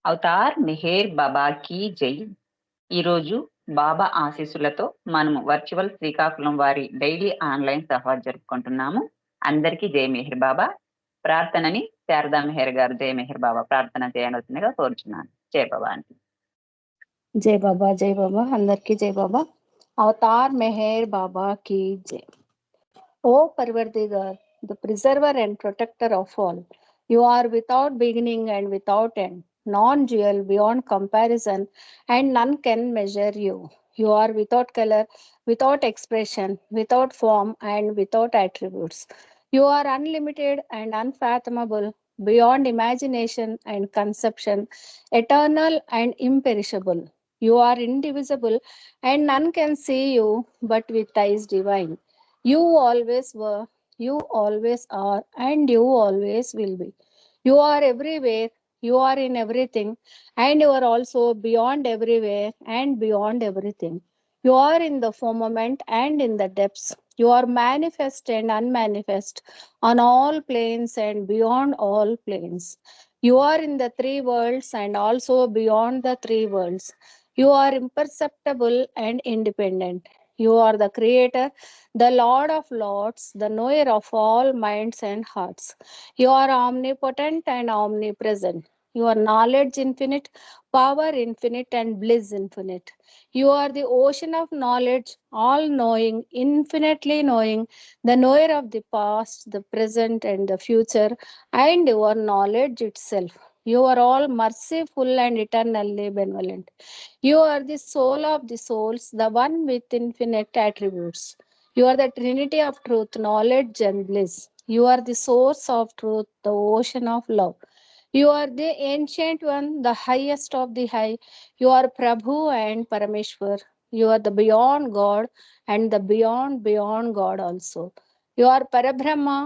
Avatar Meher బాబాకి జై. ఈరోజు బాబా ఆశీస్సులతో మనము వర్చువల్ శ్రీకాకుళం వారి డైలీ ఆన్లైన్ సభ జరుపుకుంటున్నాము. అందరికీ జై మెహర్ బాబా. ప్రార్థనని శారదా మెహర్ గారు జై మెహర్ బాబా ప్రార్థన చేయవలసిందిగా కోరుచున్నాను. జై బాబా అండి. జై బాబా, జై బాబా, అందరికీ జై బాబా. అవతార్ మెహర్ బాబా की जय. O Parvardigar, the preserver and protector of all, you are without beginning and without end, non-dual, beyond comparison, and none can measure you. You are without color, without expression, without form, and without attributes. You are unlimited and unfathomable, beyond imagination and conception, eternal and imperishable. You are indivisible, and none can see you but with eyes divine. You always were, you always are, and you always will be. You are everywhere, you are in everything, and you are also beyond everywhere and beyond everything. You are in the firmament and in the depths. You are manifest and unmanifest on all planes and beyond all planes. You are in the three worlds and also beyond the three worlds. You are imperceptible and independent. You are the creator, the Lord of Lords, the knower of all minds and hearts. You are omnipotent and omnipresent. Your knowledge infinite, power infinite, and bliss infinite. You are the ocean of knowledge, all knowing, infinitely knowing, the knower of the past, the present, and the future, and your knowledge itself. You are all merciful and eternally benevolent. You are the soul of the souls, the one with infinite attributes. You are the Trinity of truth, knowledge, and bliss. You are the source of truth, the ocean of love. You are the ancient one, the highest of the high. You are Prabhu and Parameshwar. You are the beyond God and the beyond God also. You are Parabrahma,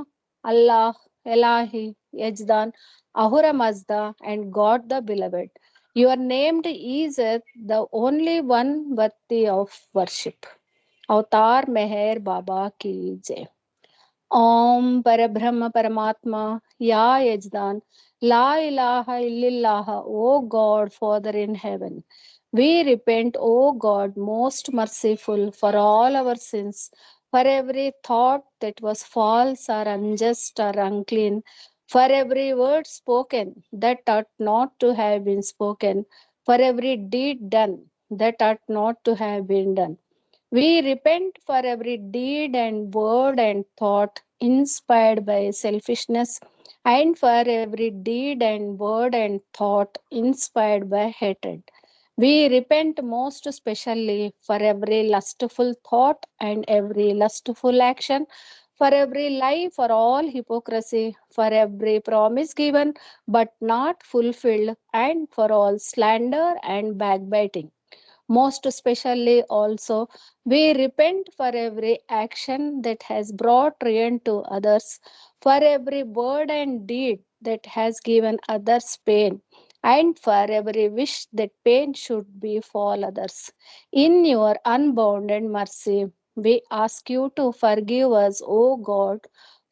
Allah, Elahi, Yajdan, Ahura Mazda, and God the Beloved. You are named Izzat, the only one worthy of worship. अवतार मेहर बाबा की जय. ओम परब्रह्म परमात्मा या यजदान ला इलाहा इल्लल्लाह. O God, Father in heaven, we repent, O God, most merciful, for all our sins, for every thought that was false or unjust or unclean, for every word spoken that ought not to have been spoken, for every deed done that ought not to have been done. We repent for every deed and word and thought inspired by selfishness, and for every deed and word and thought inspired by hatred. We repent most especially for every lustful thought and every lustful action, for every lie, for all hypocrisy, for every promise given but not fulfilled, and for all slander and backbiting. Most especially also, we repent for every action that has brought ruin to others, for every word and deed that has given others pain, and for every wish that pain should befall others. In your unbounded mercy, we ask you to forgive us, O God,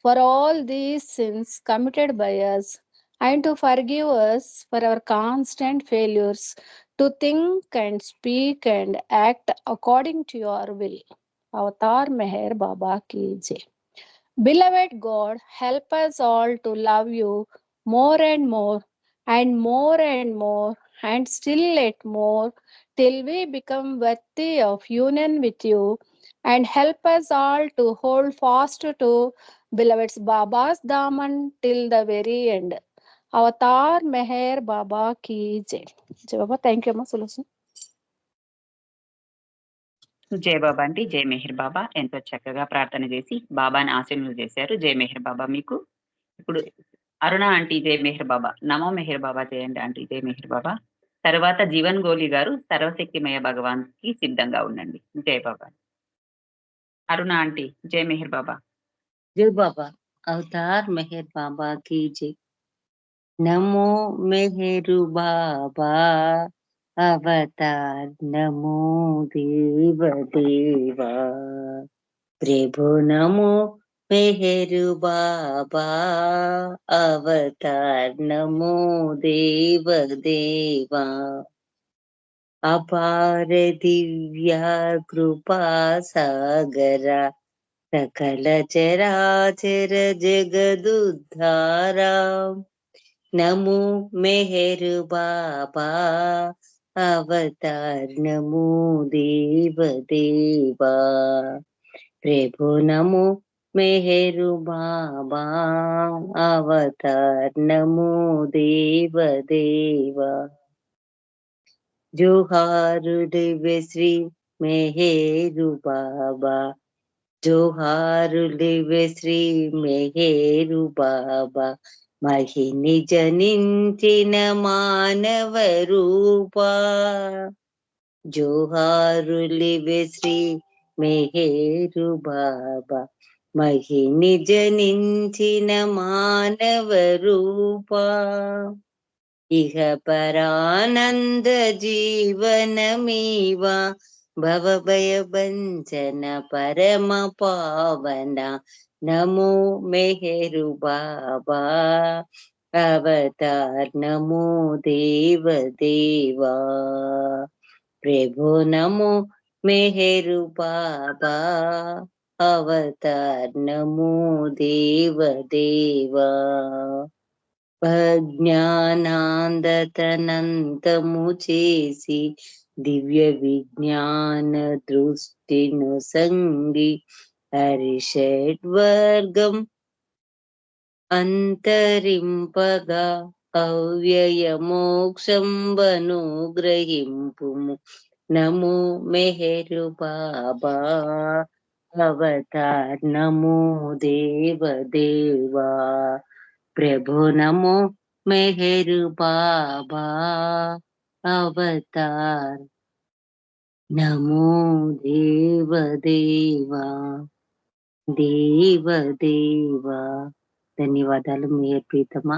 for all these sins committed by us, and to forgive us for our constant failures to think and speak and act according to your will. Avatar Meher Baba ki jai. Beloved God, help us all to love you more and more and more, and still yet more, till we become worthy of union with you, and help us all to hold fast to beloved's Baba's Daman till the very end. Avatar Meher Baba ki jai. Jai Baba, thank you, Amma Sulusu. జై బాబా అండి. జై మెహర్ బాబా. ఎంతో చక్కగా ప్రార్థన చేసి బాబాని ఆశీనులు చేశారు. జై మెహర్ బాబా మీకు. ఇప్పుడు అరుణ ఆంటీ జై మెహర్ బాబా. నమో మెహర్ బాబా చేయండి ఆంటీ. జై మెహర్ బాబా. తర్వాత జీవన్ గోలి గారు సర్వశక్తిమయ భగవాన్ కి సిద్ధంగా ఉండండి. జై బాబా. అరుణ ఆంటీ జై మెహర్ బాబా. जय बाबा. अवतार मेहर बाबा की जय. नमो मेहरु बाबा अवतार, नमो देव देवा प्रभु, नमो मेहरु बाबा अवतार नमो देव देवा अपार दिव्या कृपा सागरा सकल चराचर जगदुद्धारा नमो मेहरु बाबा अवतार नमो देव देवा प्रभु नमो मेहरु बाबा अवतार नमो देव देवा जोहारु दिव्य श्री मेहरु बाबा जोहारु दिव्य श्री मेहरु बाबा महिनि जनिंचिन मानव रूपा जोहारु दिव्य श्री मेहरु बाबा महिनि जनिंचिन मानव रूपा इह परानंद जीवनमीवा भवभय भंजन परम पावना नमो मेहरु बाबा अवतार नमो देव देवा प्रभु नमो मेहरु बाबा अवतार नमो देव देवा జ్ఞానాందతనంతము చేసి దివ్య విజ్ఞాన దృష్టిను సంగి హరిషడ్వర్గం అంతరింపగా అవ్యయ మోక్షం వనుగ్రహింపుము నమో మెహరు బాబా అవతార్ నమో దేవ దేవా प्रभु नमो मेहरु बाबा अवतार नमो देव देवा देव देवा ధన్యవాదాలు మెహర్ ప్రీతమా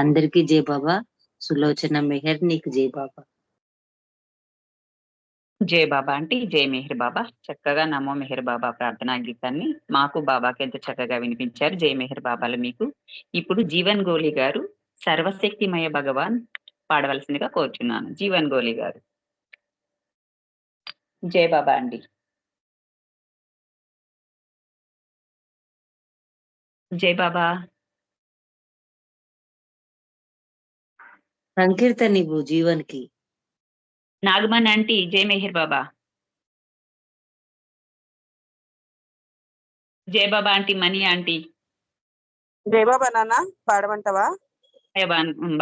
అందరికీ జై బాబా సులోచన మెహర్ నీకు జై బాబా జై బాబా అంటే జై మెహర్ బాబా చక్కగా నమో మెహర్ బాబా ప్రార్థనా గీతాన్ని మాకు బాబాకి ఎంత చక్కగా వినిపించారు. జై మెహర్ బాబాలు మీకు. ఇప్పుడు జీవన్ గోలి గారు సర్వశక్తిమయ భగవాన్ పాడవలసిందిగా కోరుచున్నాను. జీవన్ గోలి గారు. జై బాబా అండి. జై బాబా. సంకీర్తన ఇవ్వు జీవన్ కి. నాగమన్ ఆంటీ జై మెహర్ బాబా. జై బాబా ఆంటీ. మణి ఆంటీ జై బాబా నాన్న పాడమంటావా?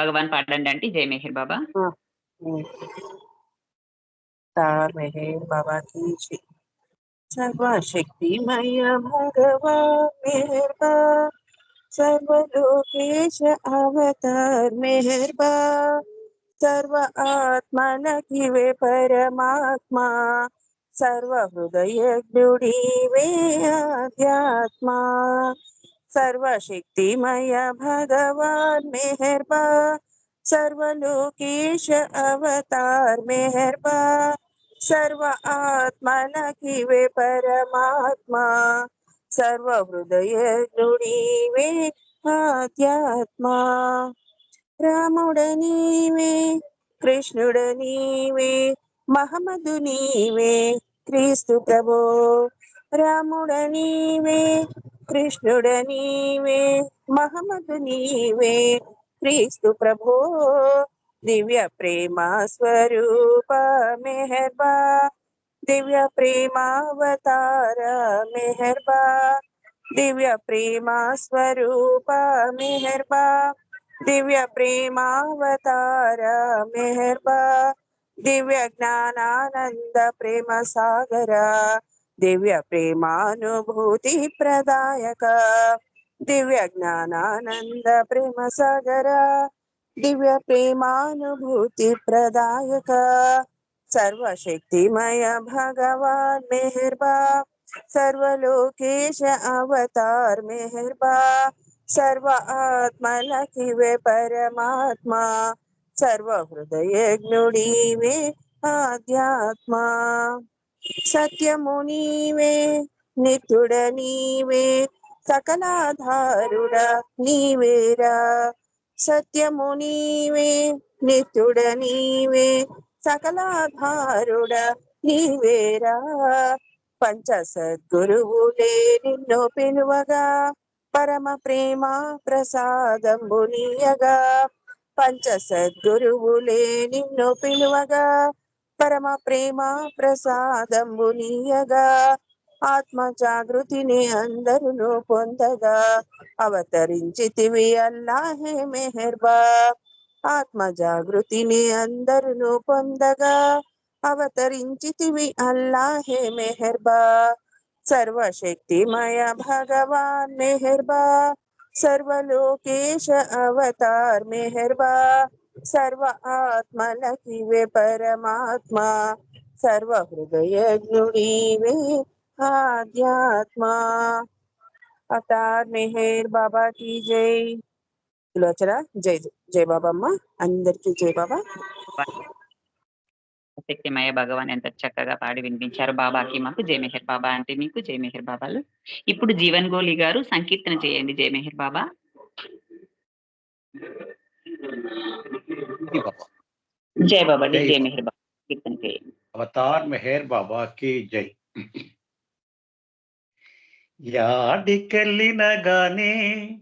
భగవాన్ పాడండి ఆంటీ. జై మెహర్ బాబా. तार मेहर बाबा की जय। सर्वशक्तिमय भगवान मेहरबा सर्वलोकेश अवतार मेहरबा सर्व आत्मन किवे परमात्मा सर्व हृदय वे आध्यात्मा सर्वशक्तिमय भगवान मेहरबा सर्वलोकेश अवतार मेहरबा सर्व आत्मन किवे परमात्मा सर्व हृदय वे आध्यात्मा रामुड नीवे कृष्णुड नीवे महमदु नीवे क्रीस्तु प्रभो रामुड नीवे कृष्णुड नीवे महमदु नीवे क्रीस्तु प्रभो दिव्य प्रेम स्वरूप मेहरबा दिव्य प्रेमावतार मेहरबा दिव्य प्रेम स्वरूप मेहरबा दिव्य प्रेमावतार मेहरबा दिव्य ज्ञानानंद प्रेम सागर दिव्य प्रेमानुभूति प्रदायक दिव्य ज्ञानानंद प्रेम सागर दिव्य प्रेमानुभूति प्रदायक सर्वशक्तिमय भगवान मेहरबा सर्वलोकेश अवतार मेहरबा सर्व आत्मल किवे परमात्मा सर्व हृदय वे आध्यात्मा सत्यमु नीवे नित्युड नीवे సకలాధారుడా నీవేరా. సత్యము నీవే నిత్యుడ నీవే సకలాధారుడా నీవేరా. పంచ సద్గురువులే నిన్ను పిలువగా పరమ ప్రేమ ప్రసాదంబునీయగా. పంచ సద్గురువులే నిన్ను పిలువగా పరమ ప్రేమ ప్రసాదంబునీయగా. ఆత్మ జాగృతిని అందరును పొందగా అవతరించితివి అల్లాహే మెహర్బా. ఆత్మ జాగృతిని అందరును పొందగా అవతరించితివి అల్లాహే మెహర్బా. సర్వశక్తిమయ భగవాన్ మెహర్బా. సర్వలోకేశ అవతార్ మెహర్బా. సర్వ ఆత్మలకివే పరమాత్మ. సర్వ హృదయజ్ఞుడివే ఆధ్యాత్మ. అవతార్ మెహర్ బాబా की జై. సులోచన జై జై బాబమ్మ. అందరికీ జై బాబా. శక్తిమయ భగవాన్ ఎంత చక్కగా పాడి వినిపించారు. బాబాకి మాకు జై మెహర్ బాబా అంటే మీకు జై మెహర్ బాబాలు. ఇప్పుడు జీవన్ గోలి గారు సంకీర్తన చేయండి జై మెహర్ బాబా. जी बाबा జై బాబా జై జై మెహర్ బాబా కీర్తన చేయండి. అవతార్ మెహర్ బాబా కి జై. యాడికెళ్ళిన గాని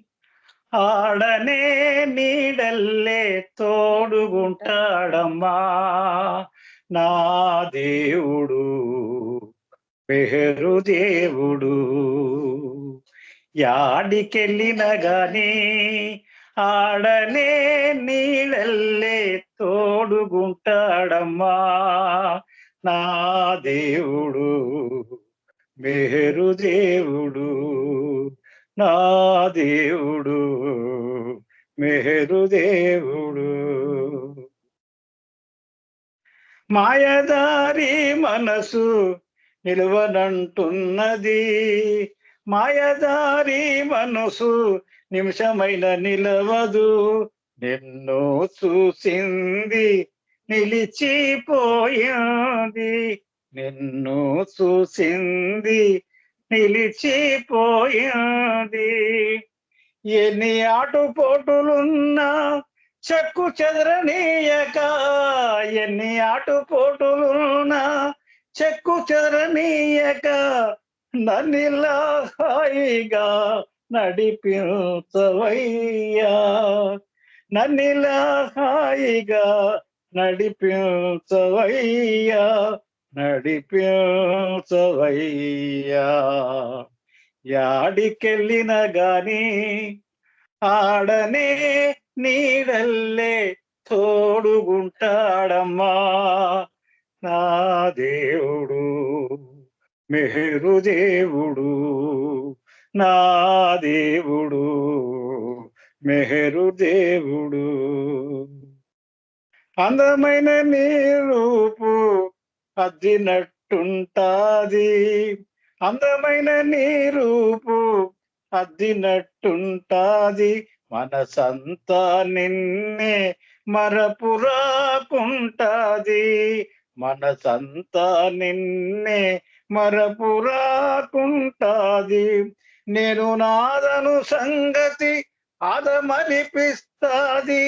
ఆడనే నీడల్లే తోడుగుంటాడమ్మా నా దేవుడు మెహరు దేవుడు. యాడికెళ్ళిన గాని ఆడనే నీడల్లే తోడుగుంటాడమ్మా నా దేవుడు మెహరు దేవుడు. నా దేవుడు మెహరు దేవుడు. మాయదారి మనసు నిలవనంటున్నది. మాయదారి మనసు నిమిషమైన నిలవదు. నిన్ను చూసింది నిలిచిపోయింది. నిన్ను చూసింది నిలిచిపోయింది. ఎన్ని ఆటుపోటులున్నా చెక్కు చెదరనీయక. ఎన్ని ఆటుపోటులున్నా చెక్కు చెదరనీయక నన్నిలా హాయిగా నడిపించవయ్యా. నన్నిలా హాయిగా నడిపించవయ్యా. నడిపించవయ్యా. యాడికెళ్ళిన గాని ఆడనే నీడల్లే తోడుగుంటాడమ్మా నా దేవుడు మెహరు దేవుడు. నా దేవుడు మెహరు దేవుడు. అందమైన నీ రూపు అద్దినట్టుంటాది. అందమైన నీ రూపు అద్దినట్టుంటాది. మనసంతా నిన్నే మరపురాకుంటాది. మనసంతా నిన్నే మరపురాకుంటాది. నేను నాదను సంగతి ఆదమరిపిస్తాది.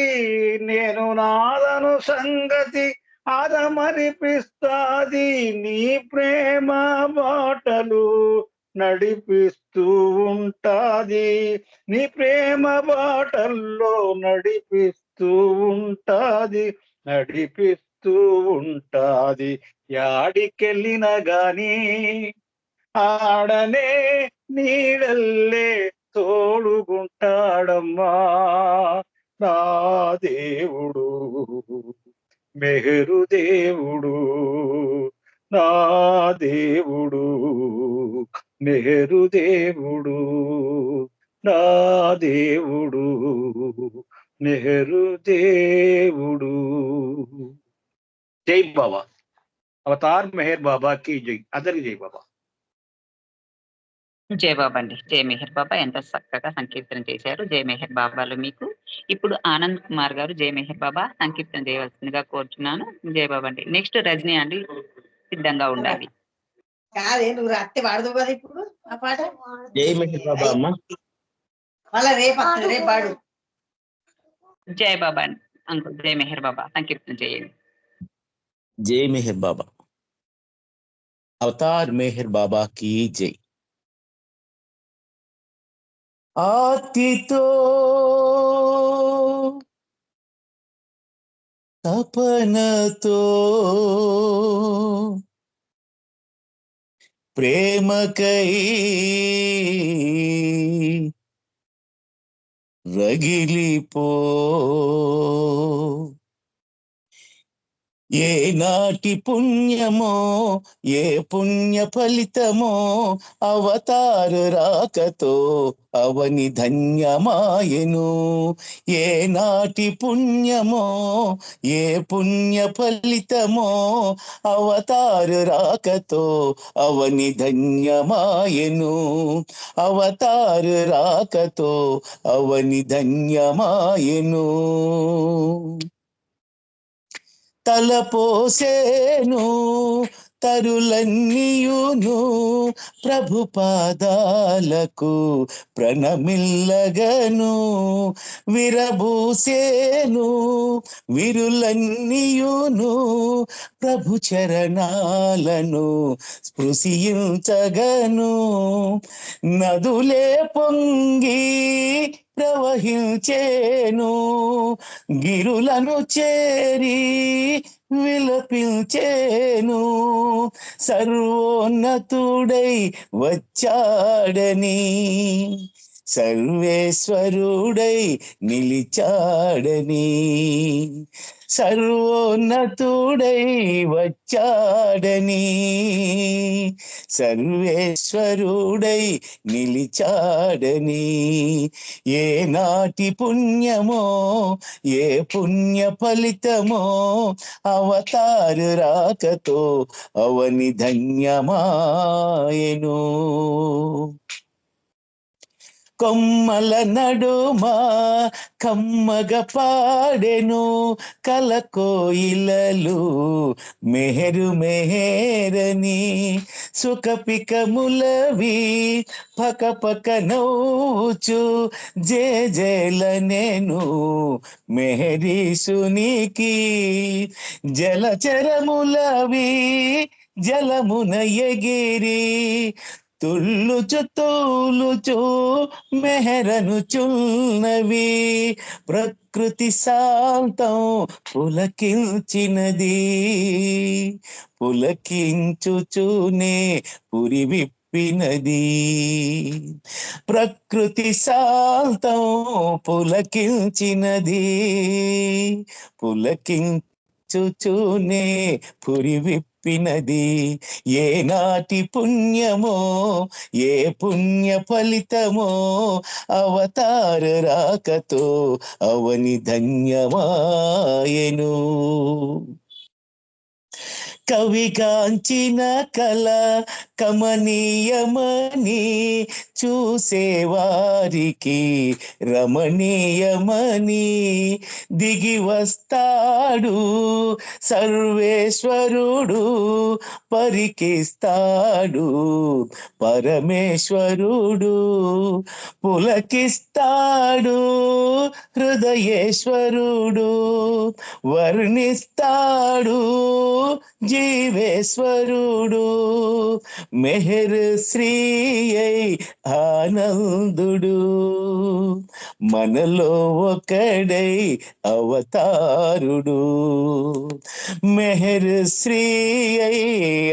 నేను నాదను సంగతి ఆదమరిపిస్తాది. నీ ప్రేమ బాటలు నడిపిస్తూ ఉంటాది. నీ ప్రేమ బాటల్లో నడిపిస్తూ ఉంటాది. నడిపిస్తూ ఉంటాది. యాడికెళ్ళిన గాని ఆడనే నీడల్లే తోడుగుంటాడమ్మా నా దేవుడు మెహరు దేవుడు. నా దేవుడు మెహరు దేవుడు. నా దేవుడు మెహరు దేవుడు. జై బాబా. అవతార్ మెహర్ బాబా కి జై. అందరికి జై బాబా. జై బాబా అండి జై మెహర్ బాబా ఎంత చక్కగా సంకీర్తన చేశారు. జై మెహర్ బాబాలు మీకు. ఇప్పుడు ఆనంద్ కుమార్ గారు జై మెహర్ బాబా సంకీర్తన చేయవలసిందిగా కోరుచున్నాను. జై బాబా అండి. నెక్స్ట్ రజనీ అండి సిద్ధంగా ఉండాలి. కాదే నువ్వు రాత్రి వాడదు కదా ఇప్పుడు జై మెహర్ బాబా అమ్మ. జై బాబా అంకుల్, జై మెహర్ బాబా సంకీర్తన చేయండి. జై మెహర్ బాబా. అవతార్ మెహర్ బాబా की जय. ఆతితో తపనతో ప్రేమకై రగిలిపో, ఏ నాటి పుణ్యమో ఏ పుణ్య ఫలితమో అవతారు రాకతో అవని ధన్యమాయెను. ఏ నాటి పుణ్యమో ఏ పుణ్య ఫలితమో అవతారు రాకతో అవని ధన్యమాయెను. అవతారు రాకతో అవని ధన్యమాయెను. తలపోసేను తరులన్నీయును ప్రభు పాదాలకు ప్రణమిల్లగను. విరబూసేను విరులన్నీయును ప్రభు చరణాలను స్పృశించగను. నదులే పొంగి ప్రవహించేను, గిరులను చేరి విలపించేను. సర్వోన్నతుడై వచ్చాడని, సర్వేశ్వరుడై నిలిచాడని. సర్వోన్నతుడై వచ్చాడని, సర్వేశ్వరుడై నిలిచాడని. ఏ నాటి పుణ్యమో ఏ పుణ్య ఫలితమో అవతారు రాకతో అవని ధన్యమాయెను. కొమ్మల నడుమా కమ్మగ పాడెను కలకోయిలలు మెహరు మెహరని. సుఖపికములవి పక పక నవ్వుచు జేజేలనేను మెహరీసునికి. జలచరములవి జలమున ఎగిరి తుల్లుచు తూలుచు మెహరను చున్నవి. ప్రకృతి శాంతం పులకించినది, పులకించుచునే పురి విప్పినది. ప్రకృతి శాంతం పులకించినది, పులకించుచునే పురి విప్పినది. ఏ నాటి పుణ్యమో ఏ పుణ్య ఫలితమో అవతార రాకతో అవని ధన్యమాయెను. కవిగాంచిన కళ కమనీయమని చూసేవారికి రమణీయమని. దిగి వస్తాడు సర్వేశ్వరుడు, పరికిస్తాడు పరమేశ్వరుడు. పులకిస్తాడు హృదయేశ్వరుడు, వర్ణిస్తాడు జీవేశ్వరుడు. మెహర్ శ్రీ ఆనందుడు, మనలో ఒకడై అవతారుడు. మెహర్ శ్రీ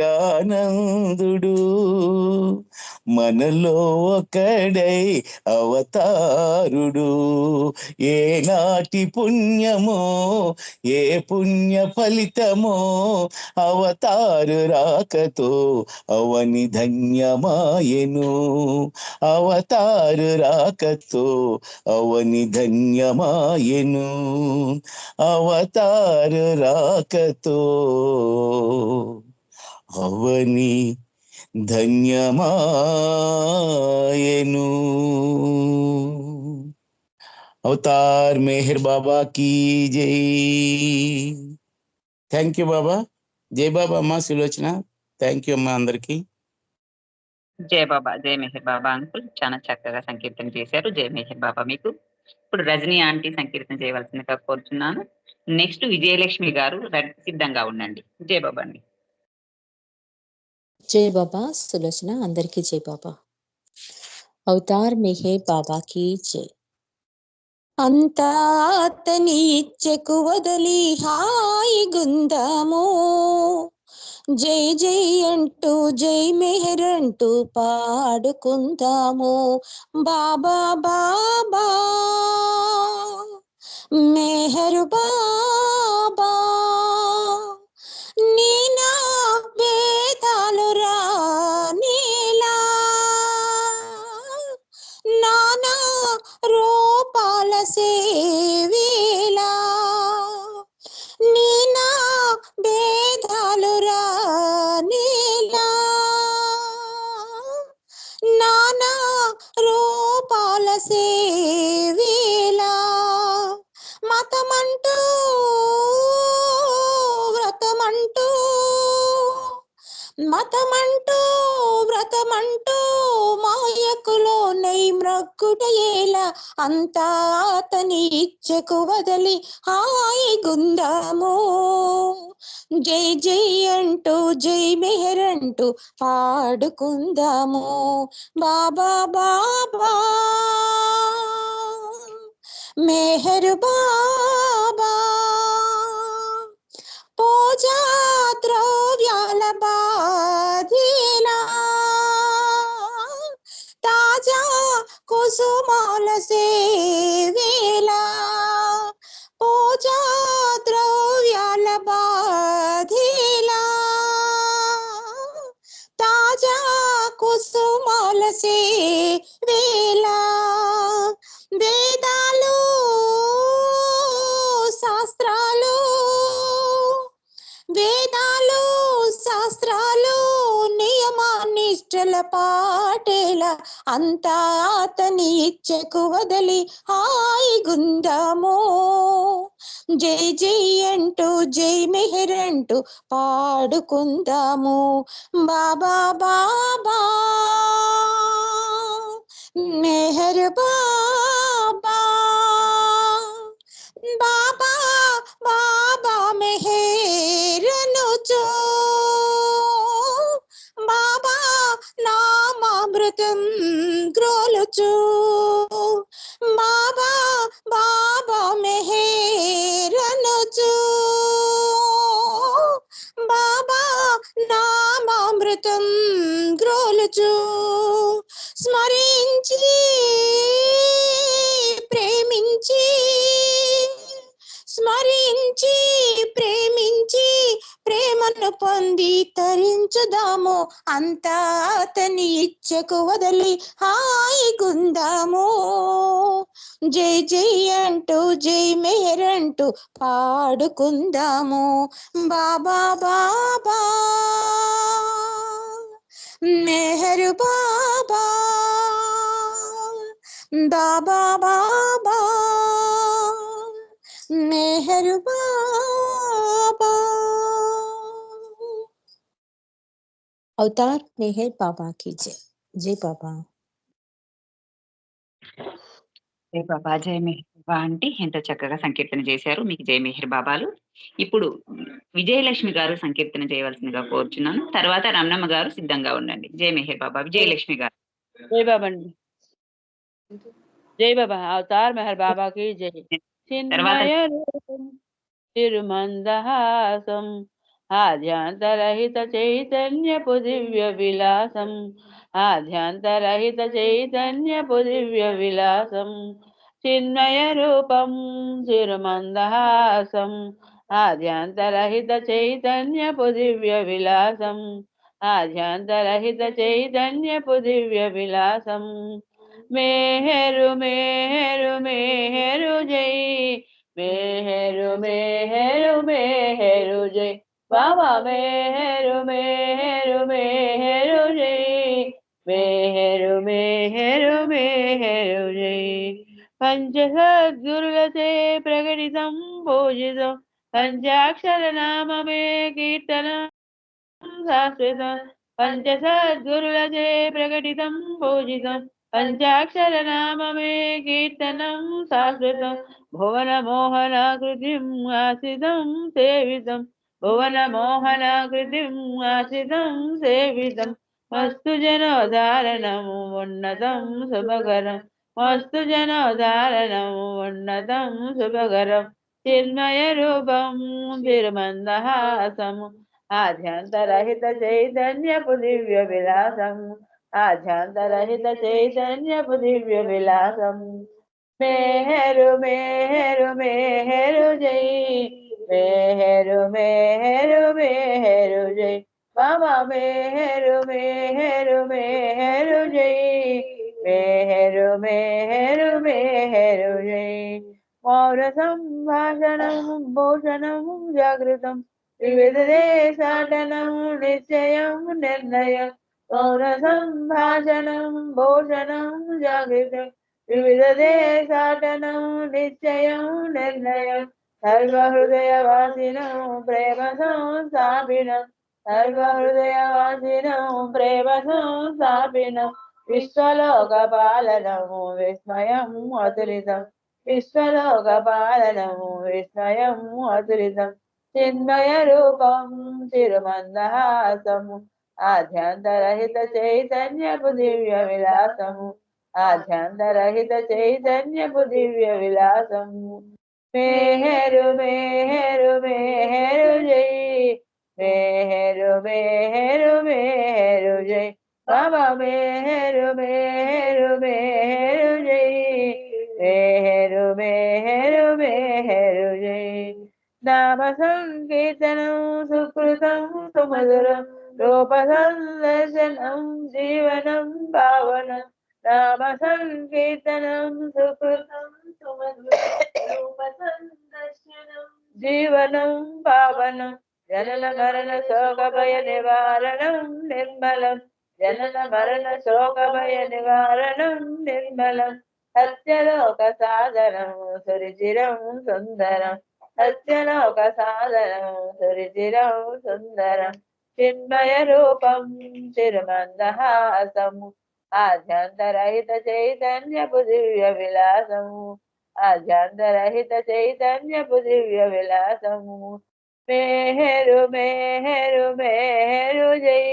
ఆనందుడు, మనలో ఒకడై అవతారుడు. ఏ నాటి పుణ్యమో ఏ పుణ్య ఫలితమో అవతారు రాకతో అవని ధన్యమాయెను. అవతారు రాకతో అవని ధన్యమాయెను. అవతారు రాకతో అవని ధన్యమాయెను. అవతార్ మెహర్ బాబా की जय. థ్యాంక్ యూ బాబా. జై బాబా అమ్మ సులోచన. థ్యాంక్ యూ అమ్మ అందరికీ. జయ బాబా, జయ మెహర్ బాబా అంకుల్ చాలా చక్కగా సంకీర్తన చేశారు. జయ మెహర్ బాబా మీకు. ఇప్పుడు రజనీ ఆంటీ సంకీర్తన చేయవలసిందిగా కోరుచున్నాను. నెక్స్ట్ విజయలక్ష్మి గారు సిద్ధంగా ఉండండి. జయ బాబా అండి. జై బాబా. సులోచన అందరికీ జై బాబా. అవతార్ మెహర్ బాబా కీ జై. అంతా అతని ఇచ్చెకు వదలి హాయి గుందాము, జై జై అంటూ జై మెహర్ అంటూ పాడుకుందాము. బాబా బాబా మెహర్ బాబా, నీ నా వేదాలు రానేలా, నానా రూపాల సేవేలా, నీ నా భేదాలు రానేలా, నానా రూపాల సేవేలా, మతమంటూ వ్రతమంటూ, మతమంటూ వ్రతమంటూ మాయకులో నై మ్రగ్గుటయేలా, అంతా అతని ఇచ్చెకు వదలి హాయి గుందాము, జై జై అంటూ జై మెహర్ అంటూ పాడుకుందాము. బాబా బాబా మెహర్ బాబా, పూజా ద్రవ్యాల బాధేలా, తాజా కుసుమాల సేవేలా, పూజా ద్రవ్యాల బాధేలా, తాజా కుసుమాల సేవేలా, వేదాలు శాస్త్రాలు, వేదాలు శాస్త్రాలు నియమానిష్టల పాటేలా, అంతా అతని ఇచ్చెకు వదలి హాయి గుందాము, జై జై అంటూ జై మెహర్ అంటూ పాడుకుందాము. బాబా బాబా మెహర్ బాబా, బాబా బాబా మెహరనుచో, బాబా నామామృతం గ్రోలుచు, బాబా బాబా మెహరనుచు, బాబా నామామృతం గ్రోలుచు, స్మరించి ప్రేమించి, స్మరించి ప్రేమించి ప్రేమను పొంది తరించుదాము, అంతా అతని ఇచ్చెకు వదలి హాయి గుందాము, జై జై అంటూ జై మెహర్ అంటూ పాడుకుందాము. బాబా బాబా మెహర్ బాబా, బాబా బాబా మెహర్ బాబా. అవతార్ మెహర్ బాబా కీ జై. జై బాబా. జయ బాబా, జయ మెహర్ బాబా ఆంటీ ఎంతో చక్కగా సంకీర్తన చేశారు. మీకు జయ మెహర్ బాబాలు. ఇప్పుడు విజయలక్ష్మి గారు సంకీర్తన చేయవలసిందిగా కోరుచున్నాను. తర్వాత రమణమ్మ గారు సిద్ధంగా ఉండండి. జయ మెహర్ బాబా. విజయలక్ష్మి గారు. జై బాబా అండి. జై బాబా. అవతార్ మెహర్ బాబా కి జై. తర్వాత చిన్మయ రూపం తిరుమందహాసం, ఆద్యాంతరహిత చైతన్యపు దివ్య విలాసం, ఆద్యాంతరహిత చైతన్యపు దివ్య విలాసం, చిన్మయ రూపం తిరుమందహాసం, ఆద్యాంతరహిత చైతన్యపు దివ్య విలాసం, ఆద్యాంతరహిత చైతన్యపు దివ్య విలాసం, మేహరు మేహరు మేహరు జై, మేహరు మేహరు మేహరు జై, బాబా మేహరు మేహరు మేహరు జై, మేహరు మేహరు మేహరు జై. పంచసద్గురులచే ప్రకటితం పూజితం, పంచాక్షర నామమే కీర్తనం శాశ్వతం, పంచ సద్గురులచే ప్రకటితం పూజితం పంచాక్షర నామమే కీర్తనం శాశ్వతం భువన మోహనాకృతిం ఆశ్రితం సేవితం భువన మోహనాకృతిం ఆశ్రితం సేవితం మస్తు జనోదారణము ఉన్నతం శుభకరం మస్తు జనోదారణము ఉన్నతం శుభకరం చిన్మయ రూపం తిరుమందహాసము ఆద్యంతరహిత చైతన్యపు దివ్య విలాసం ఆద్యంతరహిత చైతన్యపు దివ్య విలాసం మేహరు మేహరు మేహరు జై మేహరు మేహరు మేహరు జై బాబా మేహరు మేహరు మేహరు జై మేహరు మేహరు మేహరు జై మౌన సంభాషణం భూషణం జాగృతం వివిధ దేశాటనం నిశ్చయం నిర్ణయం మౌన సంభాషణం భూషణం జాగృతం వివిధ దేశాటనం నిశ్చయం నిర్ణయం సర్వహృదయవాసినం ప్రేమ సంస్థాపినం సర్వహృదయవాసినం ప్రేమ సంస్థాపినం విశ్వలోకపాలనము విస్మయం అతులితం విశ్వలోకపాలనము విస్మయం అతులితం చిన్మయ రూపం తిరుమందహాసము ఆద్యంతరహిత చైతన్యపు దివ్య విలాసము ఆద్యంతరహిత చైతన్యపు దివ్య విలాసము మేహరు మేహరు మేహరు జై మేహరు మేహరు మేహరు జై బాబా మేహరు మేహరు మేహరు జై మేహరు మేహరు మేహరు జై నామ సంకీర్తనం సుకృతం సుమధురం రూప సందర్శనం జీవనం భావనం నామ సంకీర్తనం సుకృతం సుమధురం రూప సందర్శనం జీవనం భావనం జనన మరణ శోక భయ నివారణం నిర్మలం జనన మరణ శోక భయ నివారణం నిర్మలం సత్యలోక సాధనం సురుచిరం సుందరం సత్యలోక సాధనం సురుచిరం సుందరం చిన్మయ రూపం తిరుమందహాసము ఆద్యంతరహిత చైతన్యపు దివ్య విలాసము ఆద్యంతరహిత చైతన్యపు దివ్య విలాసము మేహరు మేహరు మేహరు జై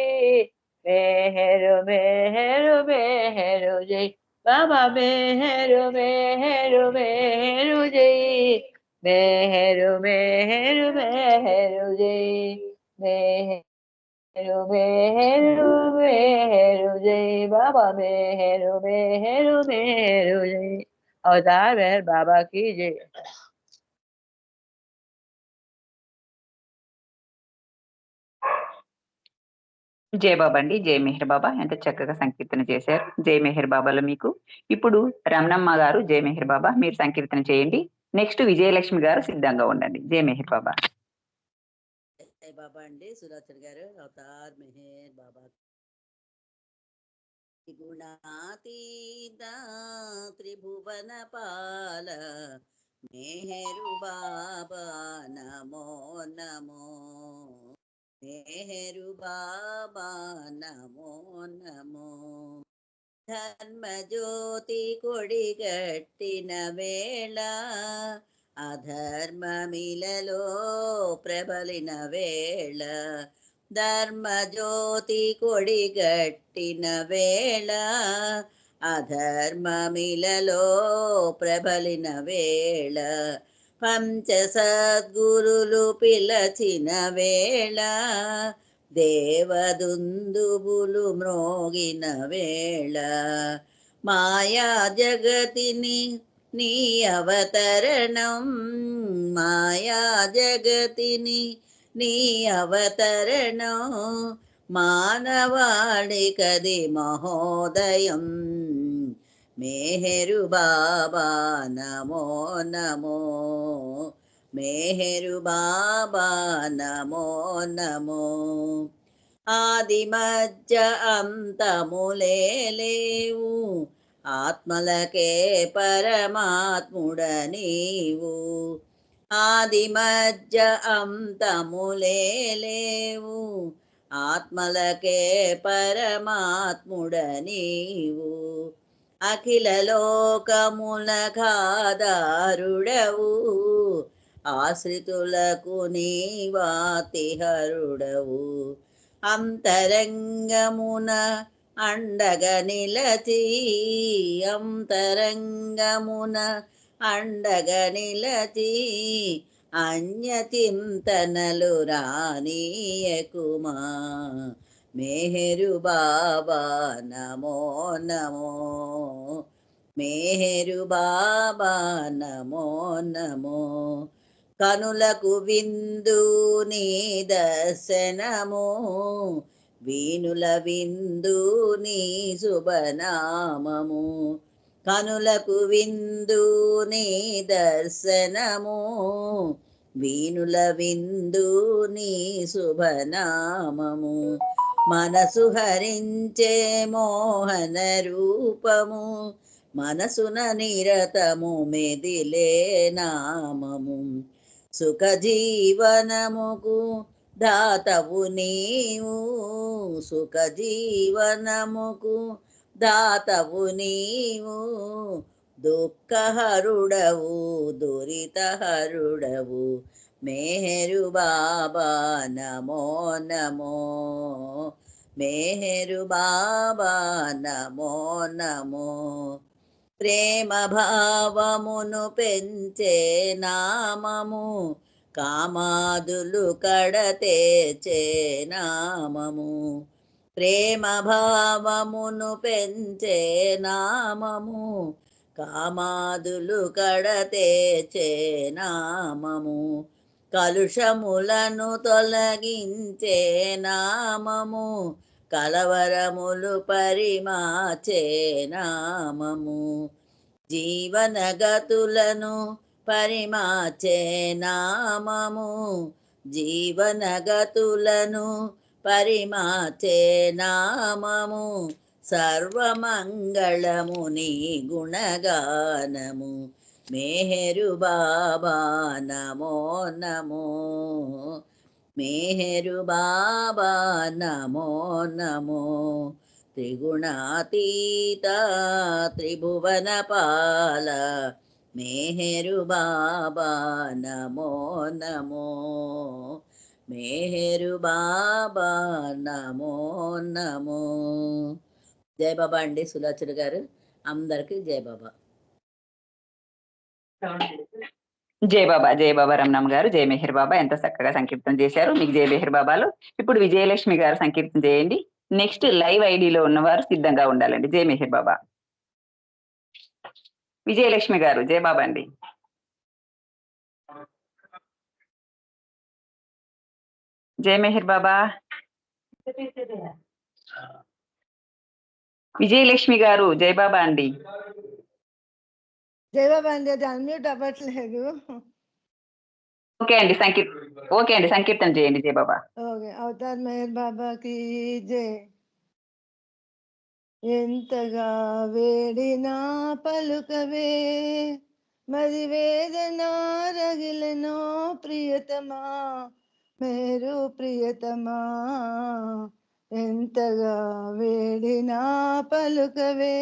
మేహరు మేహరు మేహరు జై బాబా మేహరు మేహరు మేహరు జై మేహరు మేహరు మేహరు జై మేహరు మేహరు మేహరు జై బాబా మేహరు మేహరు మేహరు జై अवतार मेहर बाबा की जय జై బాబా అండి. జై మెహర్ బాబా ఎంత చక్కగా సంకీర్తన చేశారు. జై మెహర్ బాబాలో మీకు ఇప్పుడు రమణమ్మ గారు జై మెహర్ బాబా మీరు సంకీర్తన చేయండి. నెక్స్ట్ విజయలక్ష్మి గారు సిద్ధంగా ఉండండి. జై మెహర్ బాబా. జై బాబా అండి. సులోచన గారు అవతార్ మెహర్ బాబా గుణాతీత త్రిభువన పాల మెహరు బాబా నమో నమో మెహరు బాబా నమో నమో ధర్మ జ్యోతి కొడిగట్టిన వేళ అధర్మమిలలో ప్రబలిన వేళ ధర్మ జ్యోతి కొడిగట్టిన వేళ అధర్మమిలలో ప్రబలిన వేళ పంచ సద్గురులు పిలచిన వేళ దేవదుందుబులు మ్రోగిన వేళ మాయా జగతిని నీ అవతరణం మాయా జగతిని నీ అవతరణం మానవాళికది మహోదయం మెహరు బాబా నమో నమో మెహరు బాబా నమో నమో ఆది మధ్య అంతములే లేవు ఆత్మలకే పరమాత్ముడ నీవు ఆది మధ్య అంతములే లేవు ఆత్మలకే పరమాత్ముడ నీవు అఖిల లోకములకాధారుడవు ఆశ్రితులకు నీవాతిహరుడవు అంతరంగమున అండగ నిలచి అంతరంగమున అండగ నిలచి అన్యచింతనలు రానీయకుమా మేహరు బాబా నమో నమో మేహరు బాబా నమో నమో కనులకు విందు నీ దర్శనము వీనుల విందు నీ శుభనామము కనులకు విందు నీ దర్శనము వీనుల విందు నీ శుభనామము మనసు హరించే మోహన రూపము మనసున నిరతము మెదిలే నామము సుఖ జీవనముకు దాతవు నీవు సుఖ జీవనముకు దాతవు నీవు దుఃఖహరుడవు దురితహరుడవు మేహరు బాబా నమో నమో మేహరు బాబా నమో నమో ప్రేమ భావమును పెంచే నామము కామాదులు కడతేచే నామము ప్రేమ భావమును పెంచే నామము కామాదులు కడతేచే నామము కలుషములను తొలగించే నామము కలవరములు పరిమాచే నామము జీవనగతులను పరిమాచే నామము జీవనగతులను పరిమాచే నామము సర్వమంగళము నీ గుణగానము మేహరు బాబా నమో నమో మేహరు బాబా నమో నమో త్రిగుణాతీత త్రిభువన పాల మేహరు బాబా నమో నమో మేహరు బాబా నమో నమో జై బాబా అండి సులోచన గారు అందరికి జై బాబా జై బాబా రమణమ్మ గారు జై మెహర్ బాబా ఎంత చక్కగా సంకీర్తన చేశారు మీకు జై మెహర్ బాబాలు ఇప్పుడు విజయలక్ష్మి గారు సంకీర్తన చేయండి నెక్స్ట్ లైవ్ ఐడిలో ఉన్నవారు సిద్ధంగా ఉండాలండి జై మెహర్ బాబా విజయలక్ష్మి గారు జై బాబా అండి జై మెహర్ బాబా విజయలక్ష్మి గారు జై బాబా అండి జై బాబా అండి అది అన్మ్యూట్ అవ్వట్లేదు ఓకే అండి సంకీర్తన చేయండి జై బాబా ఓకే అవతార్ మెహర్ బాబాకి జై ఎంతగా వేడినా పలుకవే మరి వేదన రగిలనో ప్రియతమా మేరు ప్రియతమా ఎంతగా వేడినా పలుకవే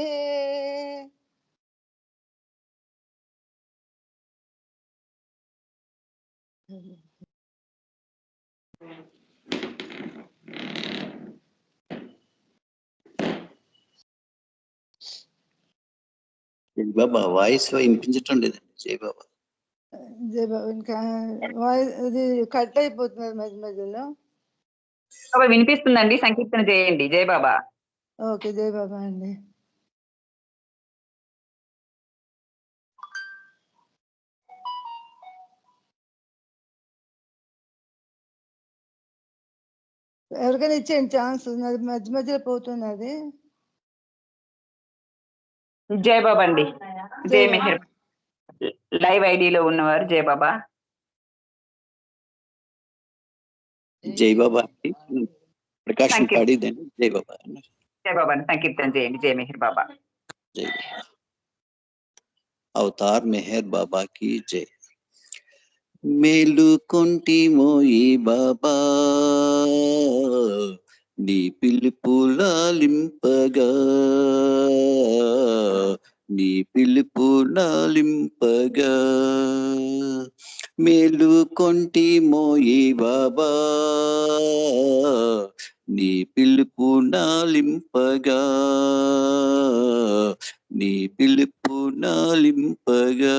బాబా వాయిస్ వినిపించటం లేదండి జై బాబా ఇంకా వాయిస్ అది కట్ అయిపోతున్నది మధ్య మధ్యలో వినిపిస్తుందండి సంకీర్తన చేయండి జై బాబా ఓకే జై బాబా అండి ఎవరికైనా ఇచ్చేయండి ఛాన్స్ అది మధ్య మధ్యలో పోతున్నది జై బాబా అండి జై మెహర్ లైవ్ ఐడిలో ఉన్నవారు జై బాబా జై బాబా ప్రకాశం పాడిదండి జై బాబా జై బాబా సంకీర్తన చేయండి జై మెహర్ బాబా జై బాబా అవతార్ మెహర్ బాబా की जय మేలుకొంటిమోయి బాబా నీ పిలుపు లాలింపగా నీ పిలుపు లాలింపగా మేలుకొంటిమోయి బాబా నీ పిలుపు నాలింపగా నీ పిలుపు నాలింపగా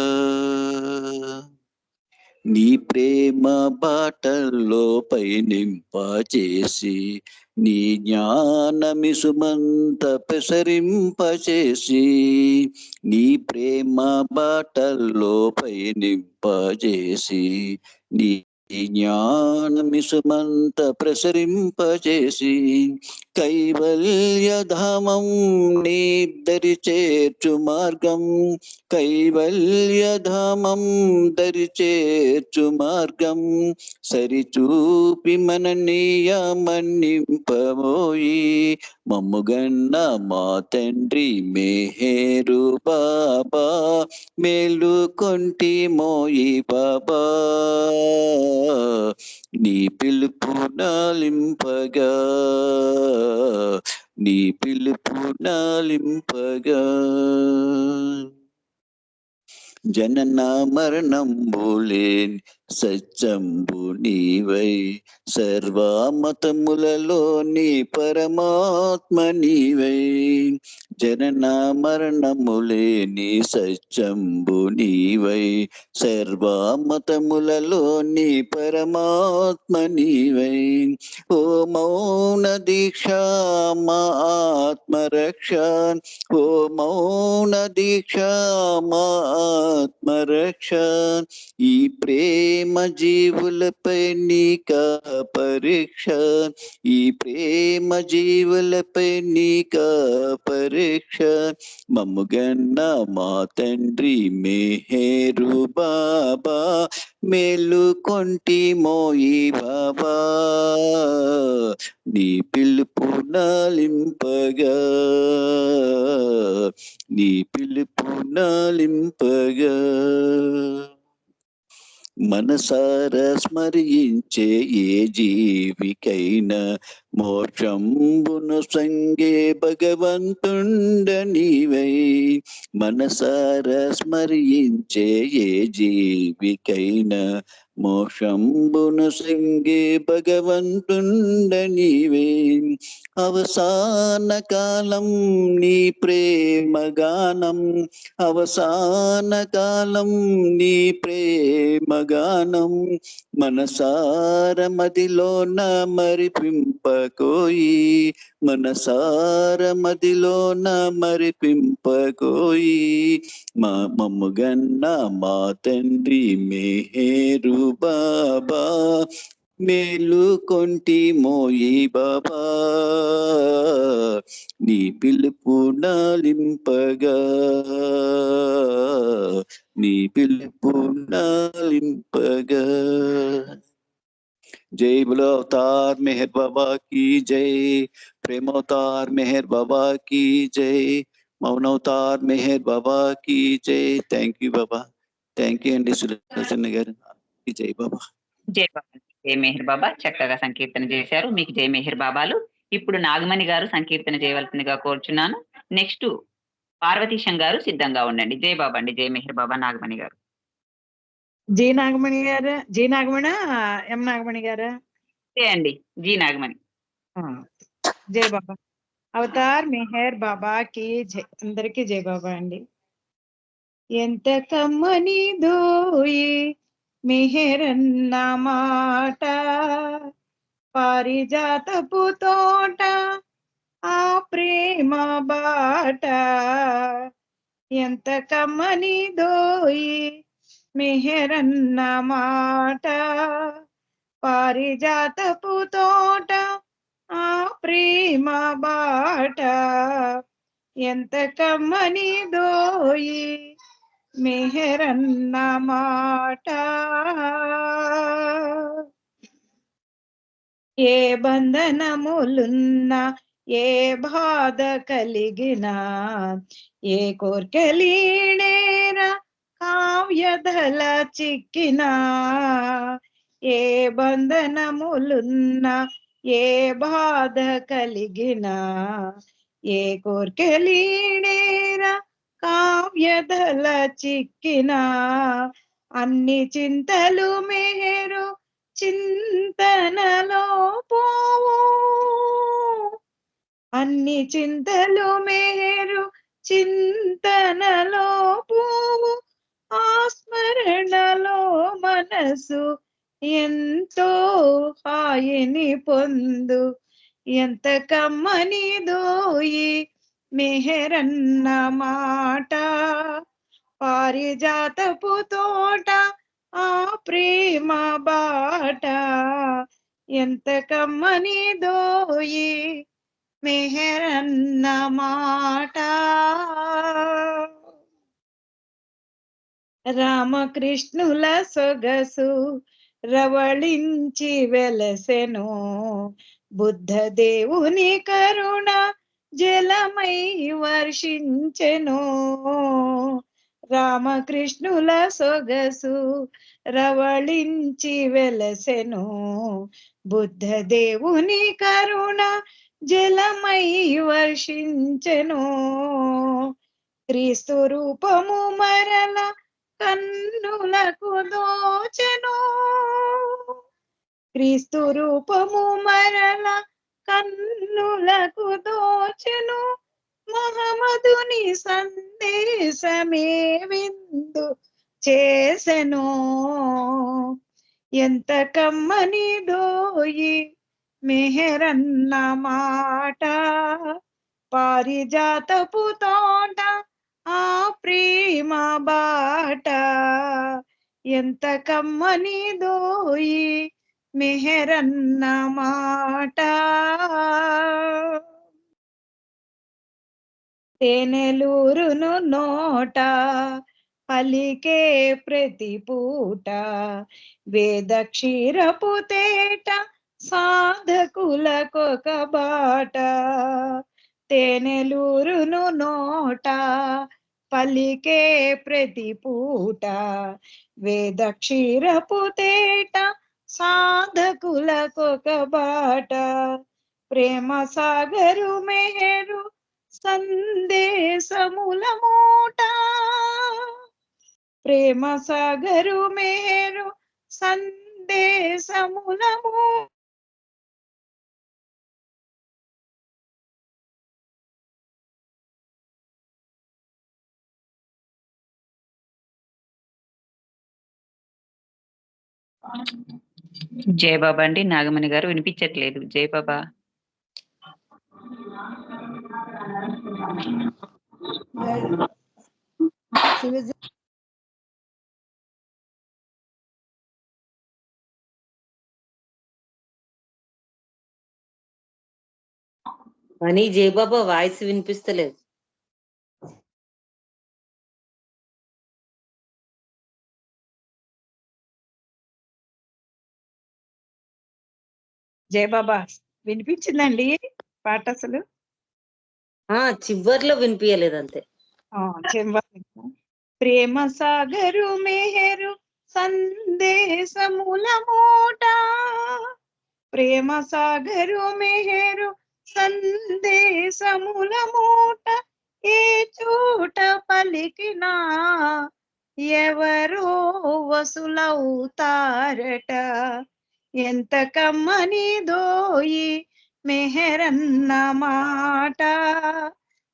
నీ ప్రేమ బాటల్లో పయనింప చేసి నీ జ్ఞానమిసుమంత ప్రసరింపచేసి నీ ప్రేమ బాటల్లో పయనింప చేసి నీ జ్ఞానమిసుమంత ప్రసరింపచేసి కైవల్యధామం నీ దరి చేర్చు మార్గం కైవల్యధామం దరి చేర్చు మార్గం సరిచూపి మన నియమన్నింపబోయి మమ్ముగన్న మా తండ్రి మెహేరు బాబా మేలుకొంటి మోయి బాబా నీ పిలుపు నాలింపగా నీ పిలుపు నాలింపగా జనన మరణంబులేని సత్యంబు నీవై సర్వమతములలో నీ పరమాత్మ నీవై జనన మరణములేని సత్యంబు నీవై సర్వమతములలో నీ పరమాత్మ నీవై ఓ మౌన దీక్ష మా ఆత్మరక్ష ఓ మౌన దీక్ష మా ఆత్మరక్ష ఈ ప్రేమ జీవులపై నీకా పరీక్ష ఈ ప్రేమ జీవులపై నీకా పరీక్ష మమ్ముగన్న మా తండ్రి మెహేరు బాబా మేలుకొంటి మోయి బాబా నీ పిలుపు నాలింపగా నీ పిలుపు నాలింపగా మనసార స్మరించే ఏ జీవికైనా మోక్షంబును సంగే భగవంతుండ నీవై మనసార స్మరించే ఏ జీవికైనా మోక్షంబును సంగే భగవంతుండ నీవే అవసాన కాలం నీ ప్రేమ గానం అవసాన కాలం నీ ప్రేమ గానం మనసార మదిలోన మరిపింపకోయి మనసార మదిలోన మరిపింపకోయి మా మమ్ముగన్న మా తండ్రి మెహేరు బాబా మేలుకొంటి మోయి బాబా నీ పిలుపు నాలింపగా నీ పిలుపు నాలింపగా जय बोलो अवतार मेहर बाबा की जय प्रेम अवतार मेहर बाबा की जय मौन अवतार मेहर बाबा की जय thank you Baba thank you अंडी सुलोचन गाరు జై బాబా జై బాబా జై మెహర్ బాబా చక్కగా సంకీర్తన చేశారు మీకు జై మెహర్ బాబాలు ఇప్పుడు నాగమణి గారు సంకీర్తన చేయవలసిందిగా కోరుచున్నాను నెక్స్ట్ పార్వతీశం గారు సిద్ధంగా ఉండండి జై బాబా అండి జై మెహర్ బాబా నాగమణి గారు జీ నాగమణి గారు జీ నాగమణ ఎం నాగమణి గారా అండి జీ నాగమణి జై బాబా అవతార్ మెహర్ బాబా కి జై అందరికీ జై బాబా అండి ఎంత కమ్మని దోయి మెహరన్న మాట పారిజాతపు తోట ఆ ప్రేమ బాట ఎంత కమ్మని దోయి మెహరన్న మాట పారిజాతపు తోట ఆ ప్రేమ బాట ఎంత కమ్మని దోయి మెహరన్న మాట ఏ బంధనములున్నా ఏ బాధ కలిగినా ఏ కోర్కెలీడేరా కావ్యధల చిక్కిన ఏ బంధనములున్నా ఏ బాధ కలిగిన ఏ కోర్కెలీడేరా కావ్యధల చిక్కిన అన్ని చింతలు మేరు చింతనలో పోవు అన్ని చింతలు మేరు చింతనలో పోవు ఆ స్మరణలో మనసు ఎంతో హాయిని పొందు ఎంత కమ్మని దోయి మెహరన్న మాట పారిజాతపు తోట ఆ ప్రేమ బాట ఎంత కమ్మని దోయి మెహరన్న మాట రామకృష్ణుల సొగసు రవళించి వెలసెను బుద్ధ దేవుని కరుణ జలమై వర్షించెను రామకృష్ణుల సొగసు రవళించి వెలసెను బుద్ధ దేవుని కరుణ జలమై వర్షించెను క్రీస్తు రూపము మరల కన్నులకు దోచెను క్రీస్తు రూపము మరల కన్నులకు దోచెను మహమ్మదుని సందేశమే విందు చేసెను ఎంత కమ్మని దోయి మెహరన్న మాట పారిజాతపు తోట ఆ ప్రేమ బాట ఎంత కమ్మని దోయి మెహరన్న మాట తేనెలూరును నోట పలికే ప్రతి పూట వేద క్షీరపు తేట సాధకులకొక బాట తేనెలూరును నోట పలికే ప్రతి పూట వేద క్షీరపు తేట సాధకులకొక బాట ప్రేమ సాగరు మెహరు సందేశముల మూట ప్రేమ సాగరు మెహరు సందేశముల మూట జయబాబా అండి. నాగమణి గారు వినిపించట్లేదు. జయబాబా. అని జయబాబా వాయిస్ వినిపిస్తలేదు. జయబాబా వినిపించిందండి పాట అసలు చివర్లో వినిపించలేదు అంతే. ప్రేమ సాగరు మెహరు సందేశముల మూట ప్రేమ సాగరు మెహరు సందేశముల మూట ఏ చోట పలికినా ఎవరో వసులవుతారట ఎంత కమ్మని దోయి మెహరన్న మాట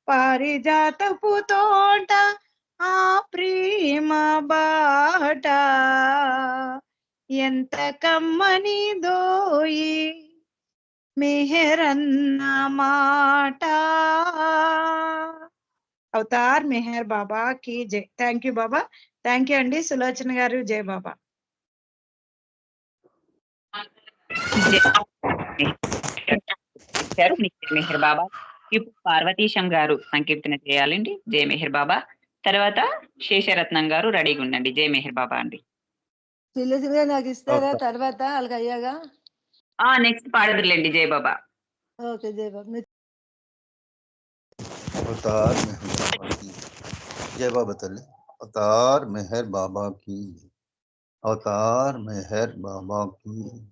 పారిజాతపు తోట ఆ ప్రేమ బాట ఎంత కమ్మని దోయి మెహరన్న మాట. అవతార్ మెహర్ బాబా కి జై. Thank you Baba. Thank you అండి సులోచన గారు. జై బాబా. మెహర్ బాబా. ఇప్పుడు పార్వతీశం గారు సంకీర్తన చేయాలండి. జయ మెహర్ బాబా. తర్వాత శేషరత్నం గారు రెడీగా ఉండండి. జయ మెహర్ బాబా అండి. నాకు ఇస్తారా తర్వాత వాళ్ళకి అయ్యాగా? నెక్స్ట్ పాడదులేండి. జయ బాబా. ఓకే జయ బాబా. అవతార్ మెహర్ బాబా కి జయ బాబా తల్లి. अवतार मेहर बाबा की, अवतार मेहर बाबा की,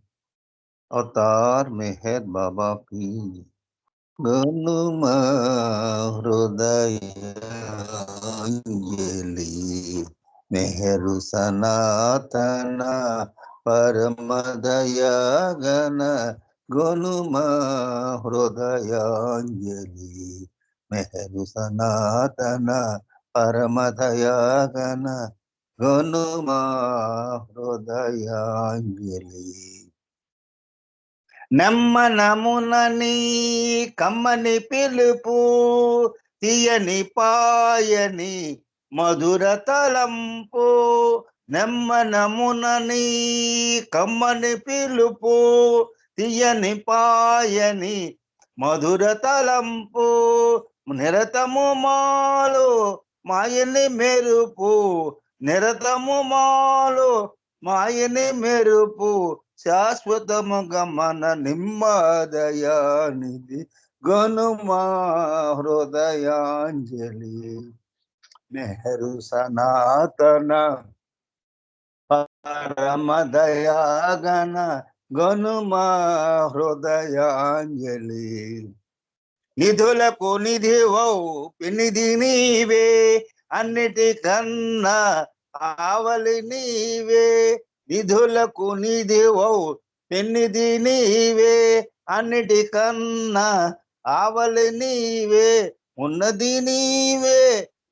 अवतार मेहर बाबा की। गनुम हृदयांजलि मेहरु सनातन परम दया गण। गनुम हृदयांजलि मेहरु सनातन परम दया गण। गनुम हृदयांजलि। నమ్మనమునని కమ్మని పిలుపు తీయని పాయని మధుర తలంపు. నెమ్మనమునని కమ్మని పిలుపు తీయని పాయని మధుర తలంపు. నిరతము మాలు మాయని మెరుపు, నిరతము మాలు మాయని మెరుపు. శాశ్వతము గమన నిమ్మదయానిధి గనుమా హృదయాంజలి మెహరు సనాతన పరమదయాగన గనుమా హృదయాంజలి. నిధులకు నిధివౌ పినిధి నీవే, అన్నిటికన్నా ఆవలి నీవే. నిధులకు నిధివౌ పెన్నిధి నీవే, అన్నిటికన్నా ఆవలి నీవే. ఉన్నది నీవే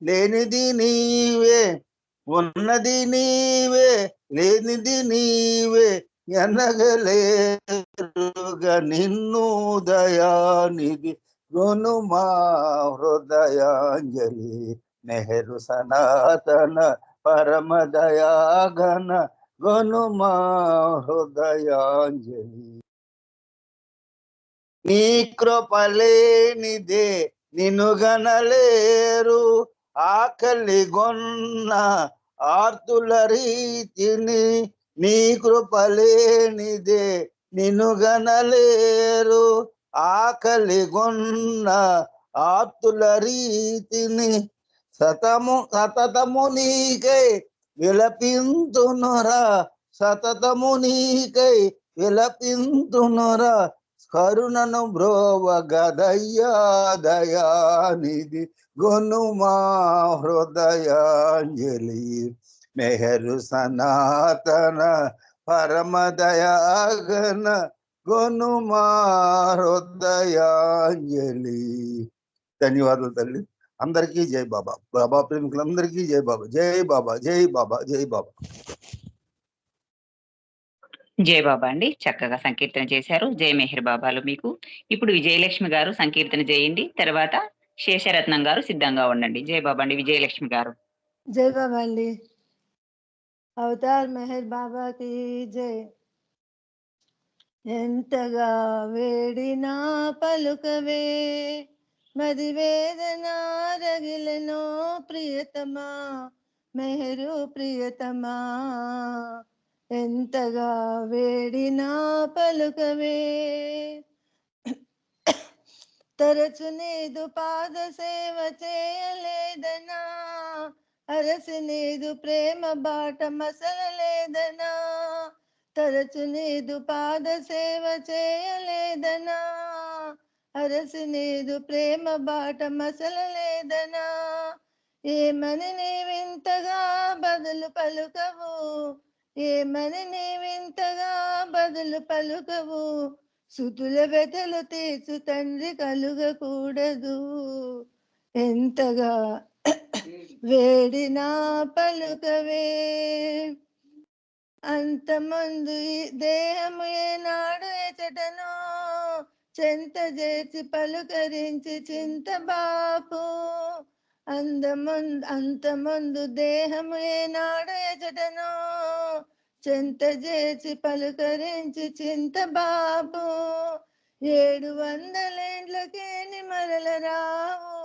లేనిది నీవే, ఉన్నది నీవే లేనిది నీవే. ఎనగలేరుగా నిన్ను దయానిధి గనుమా హృదయాంజలి నెహరు సనాతన పరమ దయాగణ గనుమా హృదయాంజలి. నీ కృపలేనిదే నిన్ను గనలేరు, ఆకలి గొన్న ఆర్తుల రీతిని. నీ కృపలేనిదే నిన్ను గనలేరు, ఆకలి గొన్న ఆర్తుల రీతిని. సతతము నీకై విలపింతునురా, సతతము నీకై విలపింతునురా. కరుణను బ్రోవ గదయ్యా దయానిధి గనుమా హృదయాంజలి మెహరు సనాతన పరమ దయాగణ గనుమా హృదయాంజలి. ధన్యవాదాలు తల్లి. అందరికీ జై బాబా. బాబా ప్రేమికులందరికీ జై బాబా. జై బాబా, జై బాబా, జై బాబా. జై బాబా అండి, చక్కగా సంకీర్తన చేశారు. జై మెహర్ బాబాలు మీకు. ఇప్పుడు విజయలక్ష్మి గారు సంకీర్తన చేయండి, తర్వాత శేషరత్నం గారు సిద్ధంగా ఉండండి. జై బాబా అండి. విజయలక్ష్మి గారు. జై బాబా అండి. అవతార్ మెహర్ బాబాకి జై. ఎంతగా వేడినా పలుకవే, మది వేదన రగిలెనో ప్రియతమా, మెహరు ప్రియతమా. ఎంతగా వేడినా పలుకవే, తరచు నీదు పాద సేవ చేయలేదనా, అరసి నీదు ప్రేమ బాట మసలలేదనా. తరచు నీదు పాద సేవ చేయలేదనా, అరసి నీదు ప్రేమ బాట మసలలేదనా. ఏమని నీవింతగా బదులు పలుకవు, ఏమని నీవింతగా బదులు పలుకవు. సుతుల వెతలు తీర్చు తండ్రి కలుగకూడదు, ఎంతగా వేడినా పలుకవే. అంతమందు ఈ దేహము ఏనాడు ఎచటనో, చెంత చేసి పలుకరించి చింత బాపు. అంతమందు దేహము ఏనాడు ఎచటనో, చెంత చేసి పలుకరించి చింత బాపు. 700 ఏండ్లకేని మరల రావు,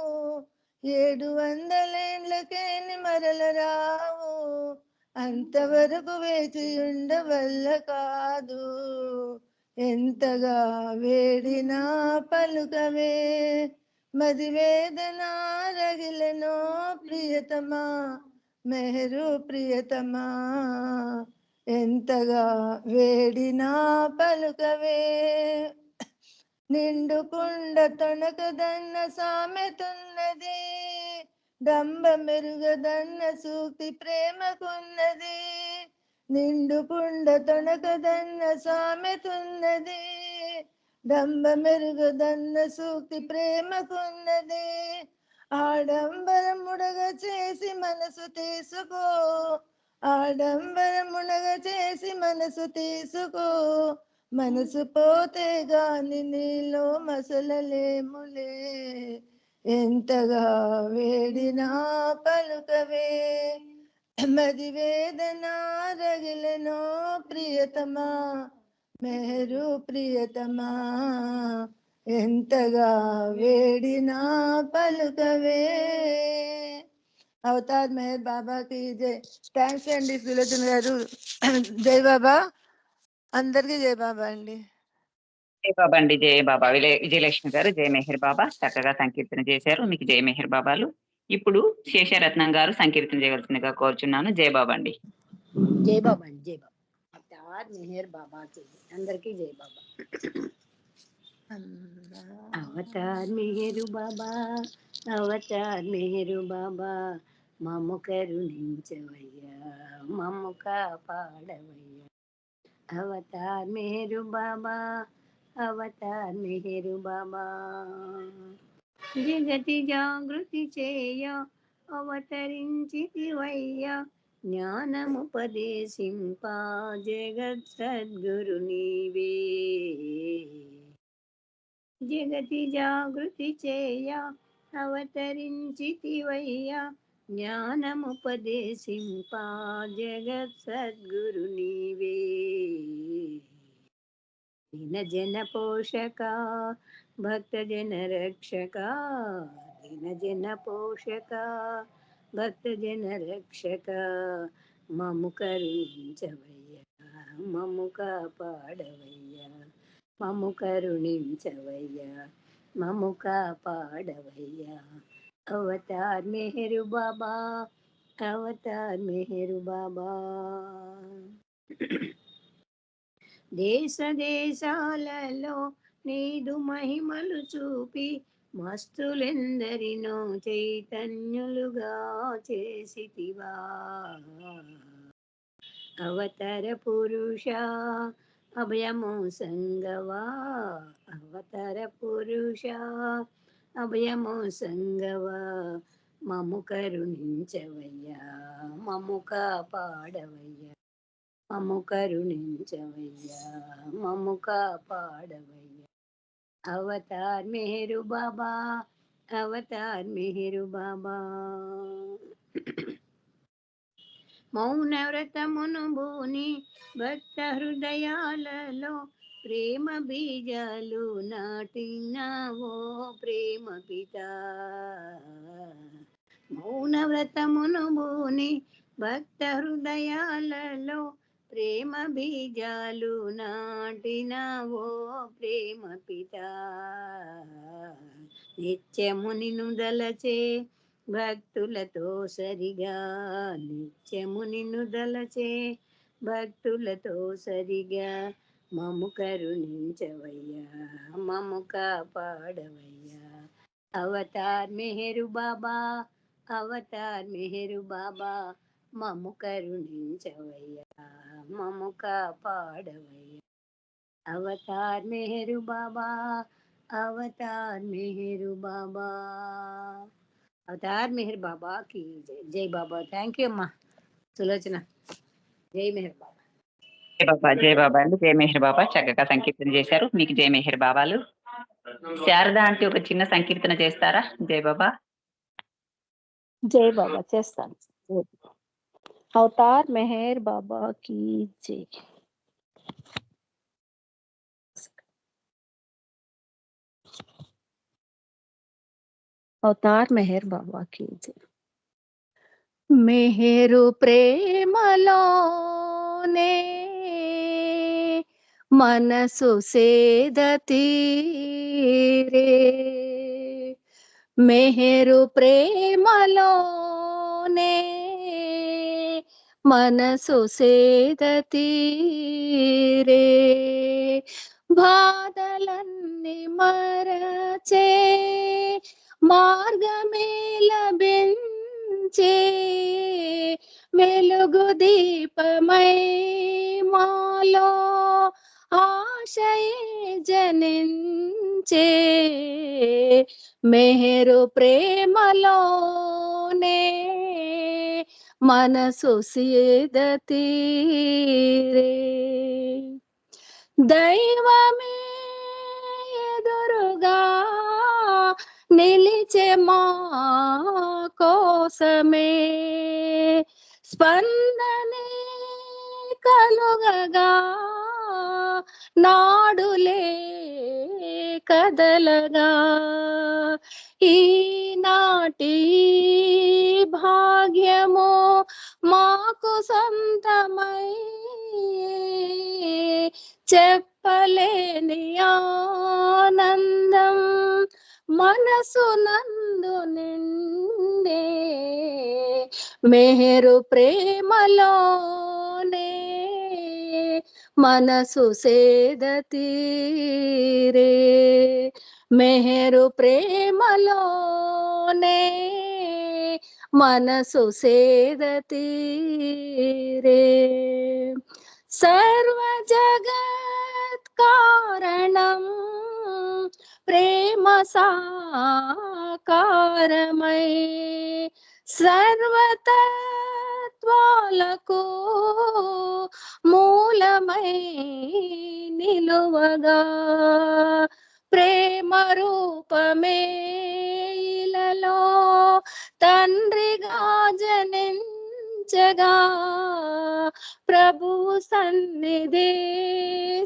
700 ఏండ్లకేని మరల రావు. అంతవరకు వేచి ఉండవల్ల కాదు, ఎంతగా వేడినా పలుకవే. మది వేదన రగిలెనో ప్రియతమా, మెహరు ప్రియతమా ఎంతగా వేడినా పలుకవే. నిండు కుండ తొణకదన్న సామెతున్నది, డంబ మెరుగదన్న సూక్తి ప్రేమకున్నది. నిండు కుండ తొణకదన్న సామెతున్నది, డంబ మెరుగదన్న సూక్తి ప్రేమకున్నది. ఆడంబరముడగ చేసి మనసు తీసుకో, ఆడంబరముడగ చేసి మనసు తీసుకో. మనసు పోతే గాని నీలో మసలలేములే, ఎంతగా వేడినా పలుకవే. మది వేదన రగిలెనో ప్రియతమా, మెహరు ప్రియతమా ఎంతగా వేడినా పలుకవే. అవతార్ మెహర్ బాబాకి జై. థ్యాంక్స్ అండి సులోచన గారు. జై బాబా, అందరికీ జై బాబా అండి. జై బాబా అండి, జై బాబా. విజయలక్ష్మి గారు జై మెహర్ బాబా చక్కగా సంకీర్తన చేశారు. మీకు జై మెహర్ బాబాలు. ఇప్పుడు శేషరత్నం గారు సంకీర్తన చేయవలసిందిగా కోరుచున్నాను. జై బాబా అండి. జై బాబా అండి, జై బాబా. అవతార్ మెహర్ బాబాకి అందరికీ జై బాబా. అవతార్ మెహరు బాబా, అవతార్ మెహరు బాబా, మమ్ము కరుణించవయ్యా, మమ్ము కాపాడవయ్యా. అవతార్ మెహరు బాబా, అవతార్ మెహరు బాబా. జగతి జాగృతి చేయ అవతరించితివయ్యా, జ్ఞానముపదేశింప జగత్ సద్గురు నీవే. జగతి జాగృతి చేయ అవతరించితివయ్యా, జ్ఞానముపదేశింప జగత్ సద్గురు నీవే. దీన జన పోషక భక్త జన రక్షక, దీన జన పోషక భక్త జన రక్షక, మమ్ము కరుణించవయ్యా, మమ్ము కాపాడవయ్యా, మమ్ము కరుణించవయ్యా, మమ్ము కాపాడవయ్యా. అవతార్ మెహరు బాబా, అవతార్ మెహరు బాబా. దేశ దేశాలలో నీదు మహిమలు చూపి మస్తులెందరినో చైతన్యులుగా చేసితివా. అవతార పురుష అభయము సంగవా, అవతార పురుష అభయము సంగవా, మమ్ము కరుణించవయ్యా, మమ్ము కాపాడవయ్యా, మమ్ము కరుణించవయ్యా, మమ్ము కాపాడవయ్యా. అవతార్ మెహరు బాబా, అవతార్ మెహరు బాబా. మౌన వ్రతమును భూని భక్త హృదయాలలో ప్రేమ బీజాలు నాటినావో ప్రేమ పితా. మౌన వ్రతమును భూని భక్త హృదయాలలో ప్రేమ బీజాలు నాటినావో ప్రేమ పితా. నిత్యము నిన్ను దలచే భక్తులతో సరిగా, నిత్యము నిన్ను దలచే భక్తులతో సరిగా, మమ్ము కరుణించవయ్యా, మమ్ము కాపాడవయ్యా. అవతార్ మెహరు బాబా, అవతార్ మెహరు బాబా, మమ్ము కరుణించవయ్యా, మమ్ము కాపాడవయ్యా. అవతార్ మెహరు బాబా, అవతార్ మెహరు బాబా. అవతార్ మెహర్ బాబాకి జై. జై బాబా. థ్యాంక్ యూ అమ్మా సులోచన. జై మెహర్ బాబా. జై బాబా, జై బాబా అండి, జై మెహర్ బాబా చక్కగా సంకీర్తన చేశారు. మీకు జై మెహర్ బాబాలు. శారద అంటే ఒక చిన్న సంకీర్తన చేస్తారా? జై బాబా. జై బాబా చేస్తాను. అవతార్ మెహర్ బాబాకి జై. అవతార్ మెహర్ బాబాకి జై. మెహరు ప్రేమలోనే మనసు సేద తీరే, మెహరు ప్రేమలోనే మనసు సేద తీరే బాధలన్నీ మరచే మార్గమే లభించే వెలుగు దీపమై మాలో ఆశయే జనించే మెహరు ప్రేమలోనే మనసు సీద తీరే దైవమే ఎదురుగా నిలిచే మా కోసమే స్పందనే కలుగగా నాడులే కదలగా ఈనాటి భాగ్యము మాకు సొంతమై చెప్పలేని ఆనందం మనసు నందు నిండే మెహరు ప్రేమలోనే మనసు సేద తీరే మెహరు ప్రేమలోనే మనసు సేద తీరే సర్వ జగత్ కారణం ప్రేమ సాకారమై సర్వతత్వాలకు మూలమై నిలువగా ప్రేమ రూపమే ఇలలో తండ్రిగా జనించగా ప్రభు సన్నిధి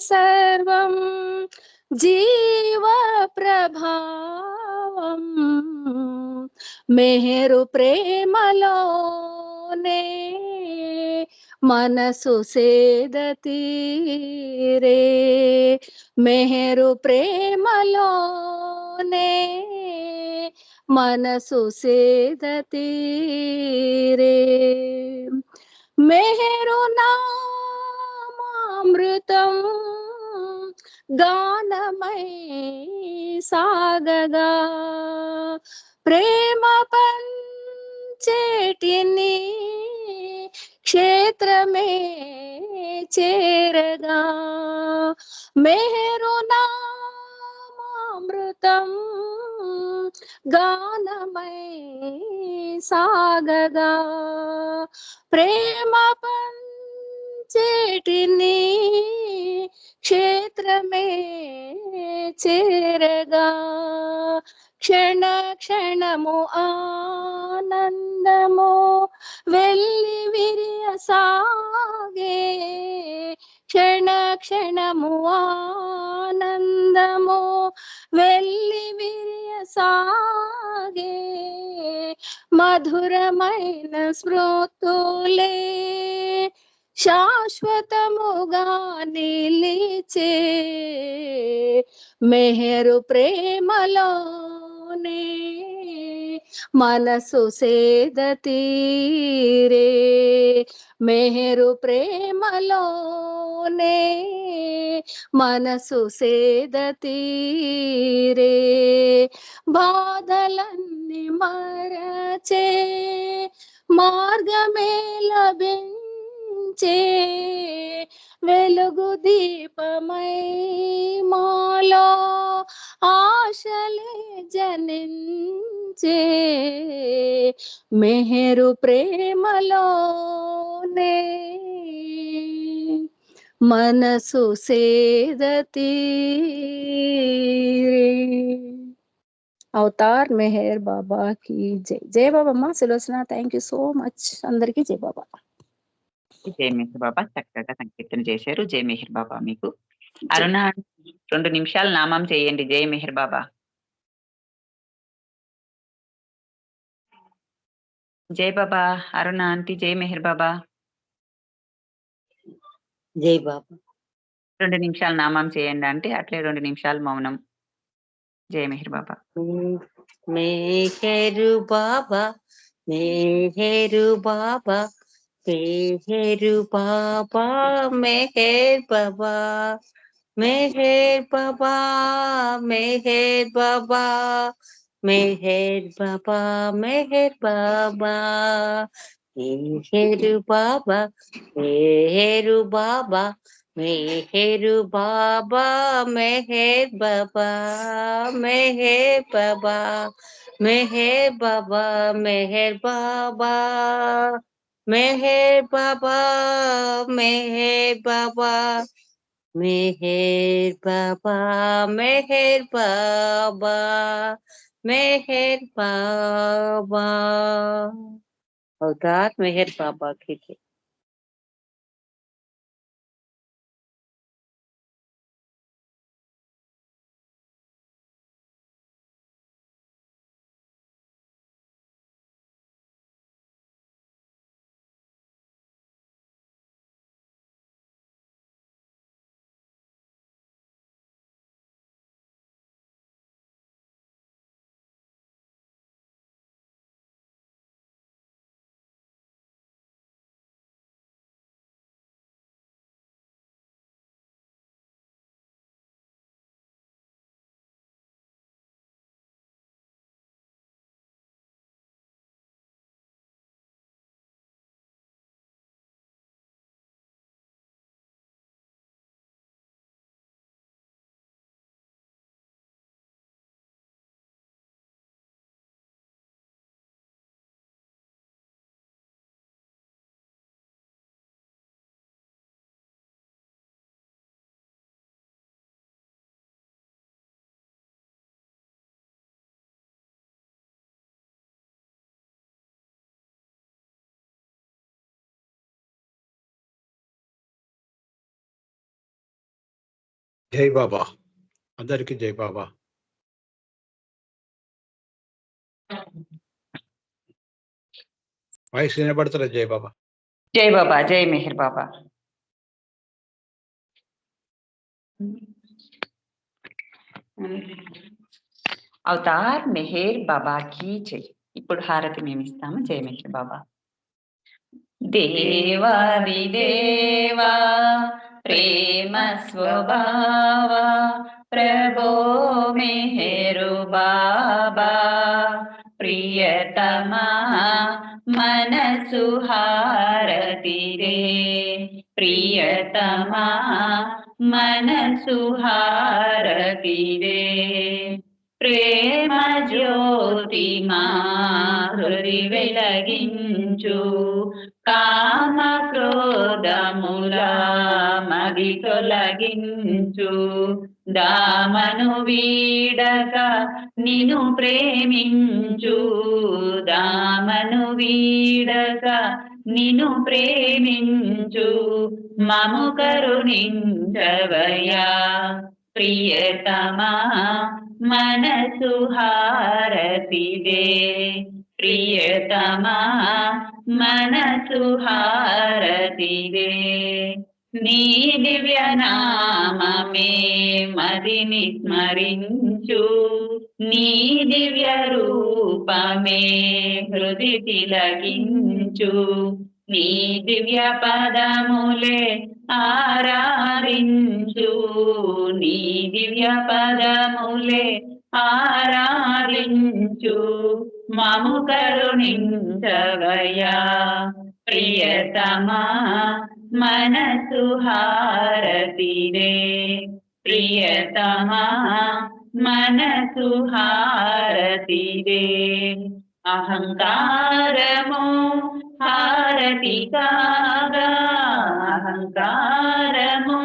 సర్వం జీవ ప్రభావం మెహరు ప్రేమలోనే మనసు సేద తీరే మెహరు ప్రేమలోనే మనసు సేద తీరే మెహరు నామామృతం గానమై సాగగా ప్రేమ పంచేటిని క్షేత్రమే చేరగా మెహరు నామామృతం గానమై సాగగా ప్రేమ పంచేటిని క్షేత్రమే చేరగా క్షణ క్షణము ఆనందము వెళ్ళి విరియ సాగే క్షణ క్షణము ఆనందము వెళ్ళి విరియ సాగే మధురమైన స్మృతులే శాశ్వతముగా నిలిచే మెహరు ప్రేమలోనే మనసు సేద తీరే మెహరు ప్రేమలోనే మనసు సేద తీరే బాధలన్నీ మరచే మార్గమే లభించే వెలుగు దీపమై మాలో ఆశలే జనించే మెహరు ప్రేమలోనే మనసు సేద తీరే అవతార్ మెహర్ బాబా కి జై జై Babamma Sulochana thank you so much అందరికీ జై బాబా జై మెహర్ బాబా చక్కగా సంకీర్తన చేశారు. జై మెహర్ బాబా మీకు. అరుణ 2 నిమిషాలు నామం చేయండి. జై మెహర్ బాబా. జై బాబా. అరుణ ఆంటీ జై మెహర్ బాబా. జై బాబా. 2 నిమిషాలు నామం చేయండి అంటే అట్లే 2 నిమిషాలు మౌనం. జై మెహర్ బాబా. మెహరు బాబా మెహరు బాబా मेहर बाबा मेहर बाबा मेहर बाबा मेहर बाबा मेहर बाबा मेहर बाबा मेहर बाबा मेहर बाबा मेहर बाबा मेहर बाबा मेहर बाबा मेहर बाबा मेहर बाबा मेहर बाबा मेहर बाबा मेहर बाबा मेहर बाबा मेहर बाबा। अवतार मेहर बाबा की जय। జై బాబా. అందరికీ జై బాబా. వాయిస్ వినబడతలే. జై బాబా. జై బాబా. జై మెహర్ బాబా. అవతార్ మెహర్ బాబాకి జై. ఇప్పుడు హారతి మేము ఇస్తాము. జై మెహర్ బాబా. దేవాది దేవా ప్రేమ స్వభావ ప్రభో మెహరు బాబా ప్రియతమా మనసు హారతి రే ప్రియతమా మనసు హారతి రే ప్రేమ జ్యోతి మా హృది వెలగించు కామ క్రోధముల మది తొలగించు దామను వీడక నిను ప్రేమించు దామను వీడక నిను ప్రేమించు మము కరుణించవయ్యా ప్రియతమా మనసు హారతి దే ప్రియతమా మనసు హారతి దే నీ దివ్య నామమే మదిని స్మరించు నీ దివ్య రూపమే హృది తిలకించు నీ దివ్య పదములే ఆరాధించు నీ దివ్య పదములే ఆరాధించు మము కరుణించవయ్యా ప్రియతమా మనసు హారతి రే ప్రియతమా మనసు హారతి రే అహంకారము హారతి కాగా అహంకారము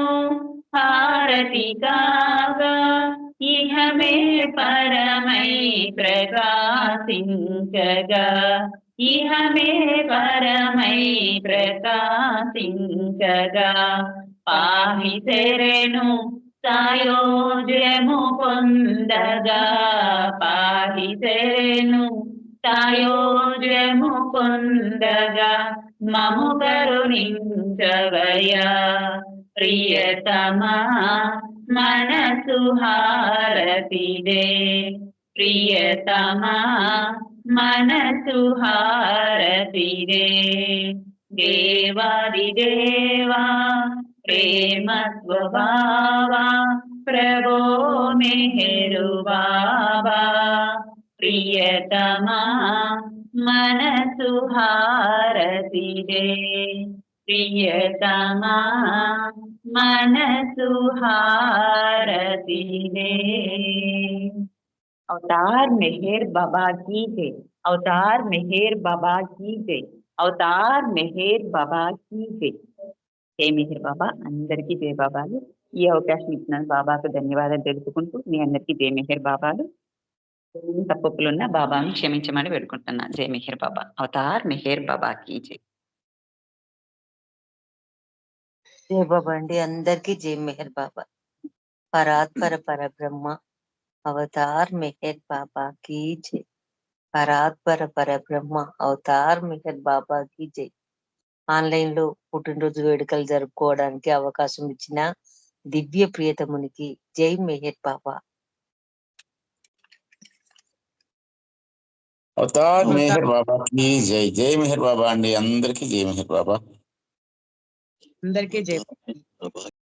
హారతి కాగా ఇహమే పరమై ప్రకాశించగా ఇహమే పరమై ప్రకాశించగా పాహి శరణు సాయోజ్యము పొందగా పాహి శరణు సాయోజ్యము పొందగా మము కరుణించవయ్యా ప్రియతమా మనసు హారతి దే ప్రియతమా మనసు హారతి దే దేవాదిదేవా ప్రేమ స్వభావా ప్రభో మెహరు బాబా ప్రియతమా మనసు హారతి దే ప్రియతమా మనసు హారతి దే अवतार मेहर बाबा की जय अवतार मेहर बाबा की जय अवतार मेहर बाबा की जय జై మెహర్ బాబా అందరికీ జై బాబాలు ఈ అవకాశం ఇచ్చిన బాబాకు ధన్యవాదాలు తెలుపుకుంటూ మీ అందరికీ జై మెహర్ బాబాలు తప్పులున్న బాబాను క్షమించమని వేడుకుంటున్నాను జై మెహర్ బాబా అవతార్ మెహర్ బాబా की जय జై బాబా అండి అందరికీ జై మెహర్ బాబా పరాత్పర పరబ్రహ్మ అవతార్ మెహర్ బాబా కీ జై పరాత్పర పరబ్రహ్మ అవతార్ మెహర్ బాబా కీ జై ఆన్లైన్ లో పుట్టినరోజు వేడుకలు జరుపుకోవడానికి అవకాశం ఇచ్చిన దివ్య ప్రియతమునికి జై మెహర్ బాబా అవతార్ మెహర్ బాబాకి జై జై మెహర్ బాబా అండి అందరికీ జై మెహర్ బాబా అందరికీ జై బాబా